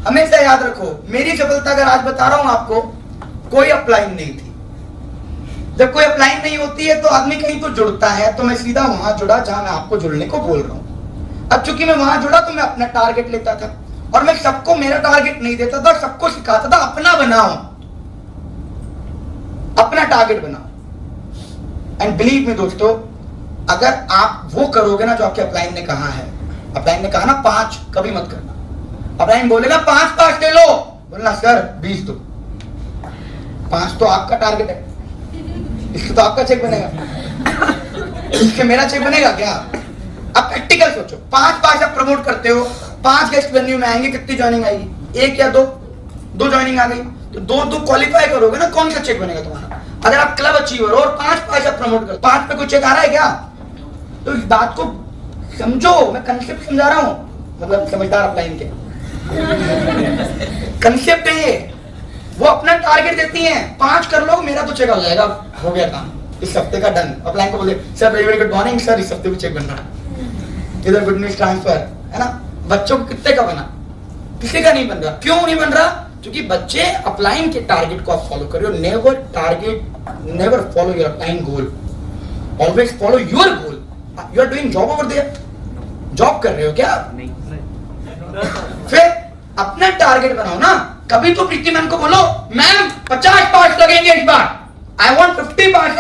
हमेशा याद रखो, मेरी सफलता अगर आज बता रहा हूं आपको, कोई अपलाइन नहीं थी। जब कोई अपलाइन नहीं होती है तो आदमी कहीं तो जुड़ता है, तो मैं सीधा वहां जुड़ा जहां मैं आपको जुड़ने को बोल रहा हूं। अब चूंकि मैं वहां जुड़ा तो मैं अपना टारगेट लेता था, और मैं सबको मेरा टारगेट नहीं देता था, सबको सिखाता था अपना बनाओ, अपना टारगेट बनाओ। एंड बिलीव मी दोस्तों, अगर आप वो करोगे ना जो आपके अपलाइन ने कहा है, अपलाइन ने कहा ना 5 कभी मत करना। अपलाइन बोलेगा 5 ले लो, बोलना सर 20 दो। 5 तो आपका टारगेट है, इससे तो आपका चेक बनेगा, इससे मेरा चेक बनेगा क्या? अब प्रैक्टिकल सोचो, 5 आप प्रमोट करते हो, 5 गेस्ट वेन्यू में आएंगे, कितनी ज्वाइनिंग आएगी? 1 या 2? 2 ज्वाइनिंग आ गई तो 2 क्वालिफाई करोगे ना, कौन सा चेक बनेगा तुम्हारा? अगर आप क्लब अचीवर हो और 5 आप प्रमोट करो, 5 पे कोई चेक आ रहा है क्या? तो इस बात को समझो, मैं कंसेप्ट समझा रहा हूं, मतलब समझदार अपलाइन के कंसेप्ट है ये। वो अपना टारगेट देती हैं, 5 कर लो, मेरा तो चेक हो जाएगा, हो गया काम, इस हफ्ते का डन। अपलाइन को बोले sir very good morning sir, इस हफ्ते भी चेक बन रहा है, इधर गुड न्यूज ट्रांसफर, है ना? बच्चों को कितने का बना? किसी का नहीं बन रहा। क्यों नहीं बन रहा? क्योंकि बच्चे अपलाइन के टारगेट को आप फॉलो करो। Never follow your upline goal, always follow your goal. You are doing job over there, job कर रहे हो क्या? फिर अपना टारगेट बनाओ ना। कभी तो प्रीति मैम को बोलो मैम 50 पार्ट्स लगेंगे इस बार, आई वांट 50 पार्ट्स।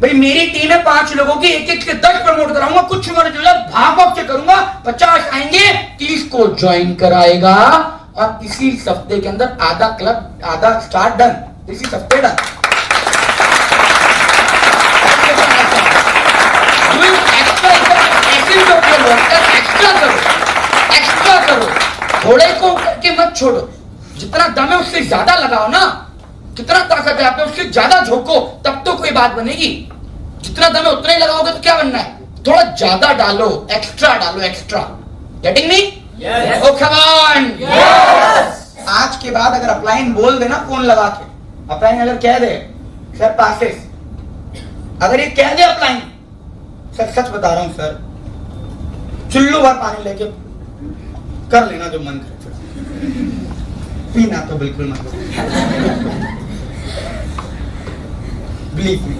भाई मेरी टीम है 5 लोगों की, एक से 10 प्रमोट कराऊंगा, कुछ मर्जी हो जाए, भाग से करूंगा। 50 आएंगे, 30 को ज्वाइन कराएगा, और इसी हफ्ते के अंदर आधा क्लब, आधा स्टार डन, इसी हफ्ते डन। एक्स्ट्रा करो, एक्स्ट्रा करो। घोड़े को करके मत छोड़ो, जितना दम है उससे ज्यादा लगाओ ना, कितना ताकत है आप में उससे ज्यादा झोंको, तब तो कोई बात बनेगी। जितना दम है उतना ही लगाओगे तो क्या बनना है, थोड़ा ज्यादा डालो, एक्स्ट्रा डालो, extra. Getting me? Oh come on. आज के बाद अगर अपलाइन बोल देना फोन लगा के, अपलाइन अगर कह दे सर पासेस, अगर ये कह दे अपलाइन, सर सच बता रहा हूं सर, चुल्लू भर पानी लेके कर लेना जो मन करे, पीना तो बिल्कुल मत। बिलीव मी,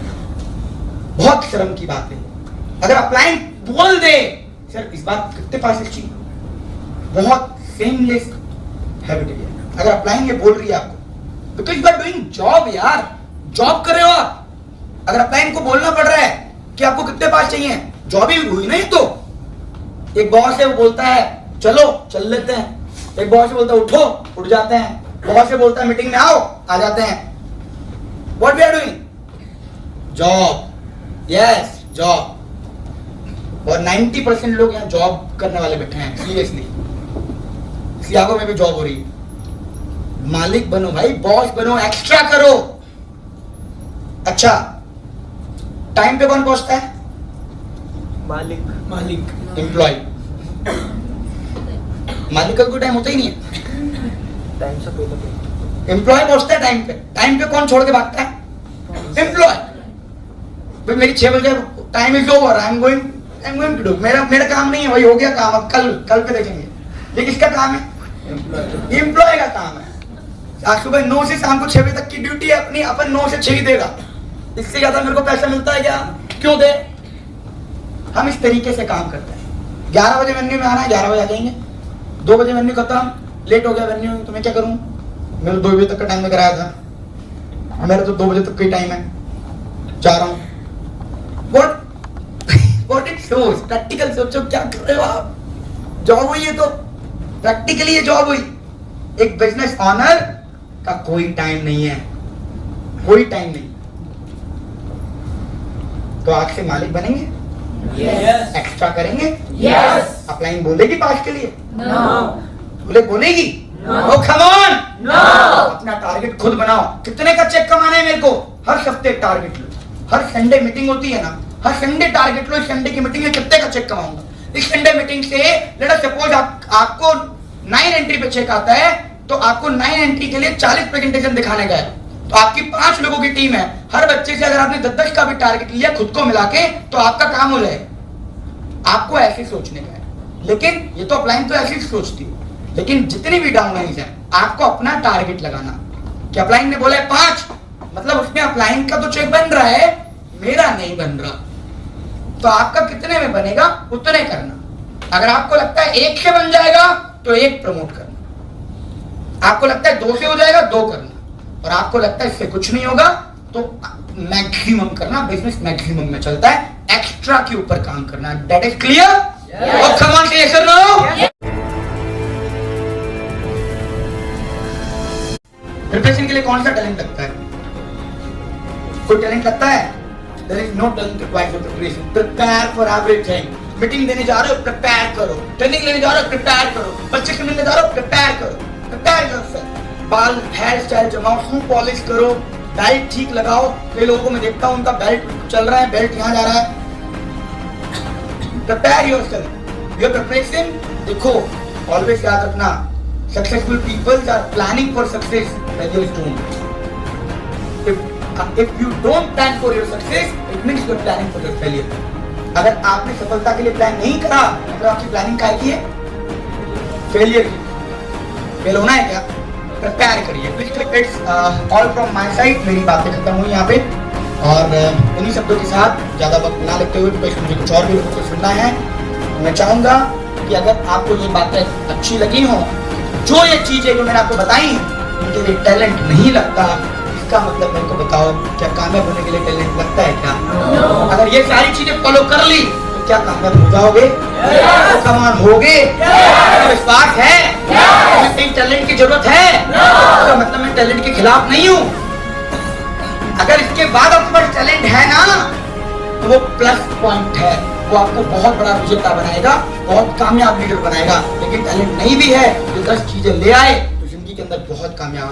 बहुत शर्म की बात है। अगर अपलाइन बोल दे सर इस बार कितने पासेस चाहिए, बहुत सेमलेस हैबिट है। अगर अपलाइन ये बोल रही है आपको, because you are doing job यार, जॉब कर रहे हो आप। अगर अपलाइन को बोलना पड़ रहा है कि आपको कितने पास चाहिए, जॉब ही हुई नहीं तो। एक बॉस है वो बोलता है चलो चल लेते हैं, एक बॉस से बोलता है उठो, उठ जाते हैं, बॉस से बोलता है मीटिंग में आओ, आ जाते हैं। What we are doing? Job, yes job. और 90% लोग यहाँ जॉब करने वाले बैठे हैं, सीरियसली। सियागो में भी जॉब हो रही है। मालिक बनो भाई, बॉस बनो, एक्स्ट्रा करो। अच्छा, टाइम पे कौन पहुंचता है? मालिक। मालिक, एम्प्लॉय। मालिक का कोई टाइम होता ही नहीं है, टाइम से पहले एम्प्लॉय पहुंचता है टाइम पे। टाइम पे कौन छोड़ के भागता है? एम्प्लॉय। भाई मेरी 6 बजे time is over, I am going to do. मेरा काम नहीं है, वही हो गया काम, अब कल पे देखेंगे। ये किसका काम है? एम्प्लॉय का काम है। आज सुबह 9 से शाम को 6 बजे तक की ड्यूटी है अपनी, अपन 9 से 6 ही देगा। इससे ज्यादा मेरे को पैसा मिलता है क्या? क्यों दे? हम इस तरीके से काम करते हैं। 11 बजे वेन्यू में आना है, 11 बजे आ जाएंगे। 2 बजे वेन्यू खत्म, लेट हो गया वेन्यू, तो मैं क्या करूं? मैंने 2 बजे तक का टाइम में कराया था, मेरा तो 2 बजे तक का टाइम है, जा रहा हूं। What it shows, प्रैक्टिकल सोचो क्या कर रहे हो आप। जॉब हुई है तो प्रैक्टिकली ये जॉब हुई। एक बिजनेस ऑनर का कोई टाइम नहीं है, कोई टाइम नहीं। तो आज से मालिक बनेंगे? यस। एक्स्ट्रा करेंगे? यस। अपलाइन बोलेगी पास के लिए? नो। बोलेगी? No. Oh, come on! No. अपना टारगेट खुद बनाओ। कितने का चेक कमाना है मेरे को? हर हफ्ते एक टारगेट लो। हर संडे मीटिंग होती है ना, हर संडे टारगेट लो। इस संडे की मीटिंग में कितने का चेक कमाऊंगा? इस संडे मीटिंग से लेट अस सपोज आपको 9 एंट्री पे चेक आता है, तो आपको 9 एंट्री के लिए 40 प्रेजेंटेशन दिखाने का है। तो आपकी 5 लोगों की टीम है, हर बच्चे से अगर आपने 10-10 का भी टारगेट लिया खुद को मिला के, तो आपका काम हो जाएगा। आपको ऐसे सोचने का है। लेकिन ये तो अपलाइन तो ऐसे ही सोचती है। लेकिन जितनी भी डाउनलाइंस हैं, आपको अपना टारगेट लगाना कि अपलाइन ने बोला है 5, मतलब उसमें अपलाइन का तो चेक बन रहा है, मेरा नहीं बन रहा। तो आपका कितने में बनेगा उतने करना। अगर आपको लगता है 1 से बन जाएगा तो 1 प्रमोट करना। आपको लगता है 2 से हो जाएगा 2 करना। और आपको लगता है इससे कुछ नहीं होगा तो मैक्सिमम करना। बिजनेस मैक्सिमम में चलता है, एक्स्ट्रा के ऊपर काम करना। That is clear? और कम ऑन से यस और नो। प्रिपरेशन के लिए कौन सा टैलेंट लगता है? कोई टैलेंट लगता है? There is no talent required for preparation. Prepare for everything. Meeting देने जा रहे हो, प्रिपेयर करो। ट्रेनिंग लेने जा रहे हो, प्रिपेयर करो। बच्चे से मिलने जा रहे हो, प्रिपेयर करो। प्रिपेयर करो। बाल हेयर स्टाइल जमाओ, शू पॉलिश करो, बेल्ट ठीक लगाओ। कई लोगों को मैं देखता हूं उनका बेल्ट चल रहा है, बेल्ट यहाँ जा रहा है। Prepare yourself. योर प्रिपरेशन देखो, ऑलवेज याद रखना, successful peoples are planning for success, failures don't. If you don't plan for your success, it means you are planning for your failure. अगर आपने सफलता के लिए प्लान नहीं करा, मतलब आपकी प्लानिंग काय की है? फेलियर की। फेल होना है क्या? प्रिपेयर करिए। It's all from my side। मेरी बातें खत्म हुई यहाँ पे, और इन्हीं शब्दों के साथ ज्यादा वक्त ना लेते हुए, because मुझे कुछ और भी लोगों को सुनना है, मैं चाहूंगा कि अगर आपको ये बातें अच्छी लगी हो, जो ये चीजें जो मैंने आपको बताई इनके लिए टैलेंट नहीं लगता, इसका मतलब मेरे को बताओ, क्या कामयाब होने के लिए टैलेंट लगता है क्या? No. अगर ये सारी चीजें फॉलो कर ली तो क्या कामयाब हो जाओगे? तो कमान होगे? विश्वास है? मुझे टैलेंट की जरूरत है? तो मतलब मैं टैलेंट के खिलाफ नहीं हूँ। अगर इसके बाद आपके पास टैलेंट है ना, तो वो प्लस पॉइंट है। वो आपको बहुत बड़ा विजेता बनाएगा, बहुत कामयाब लीडर बनाएगा। लेकिन टैलेंट नहीं भी है, जो 10 चीजें ले आए तो जिंदगी के अंदर बहुत कामयाब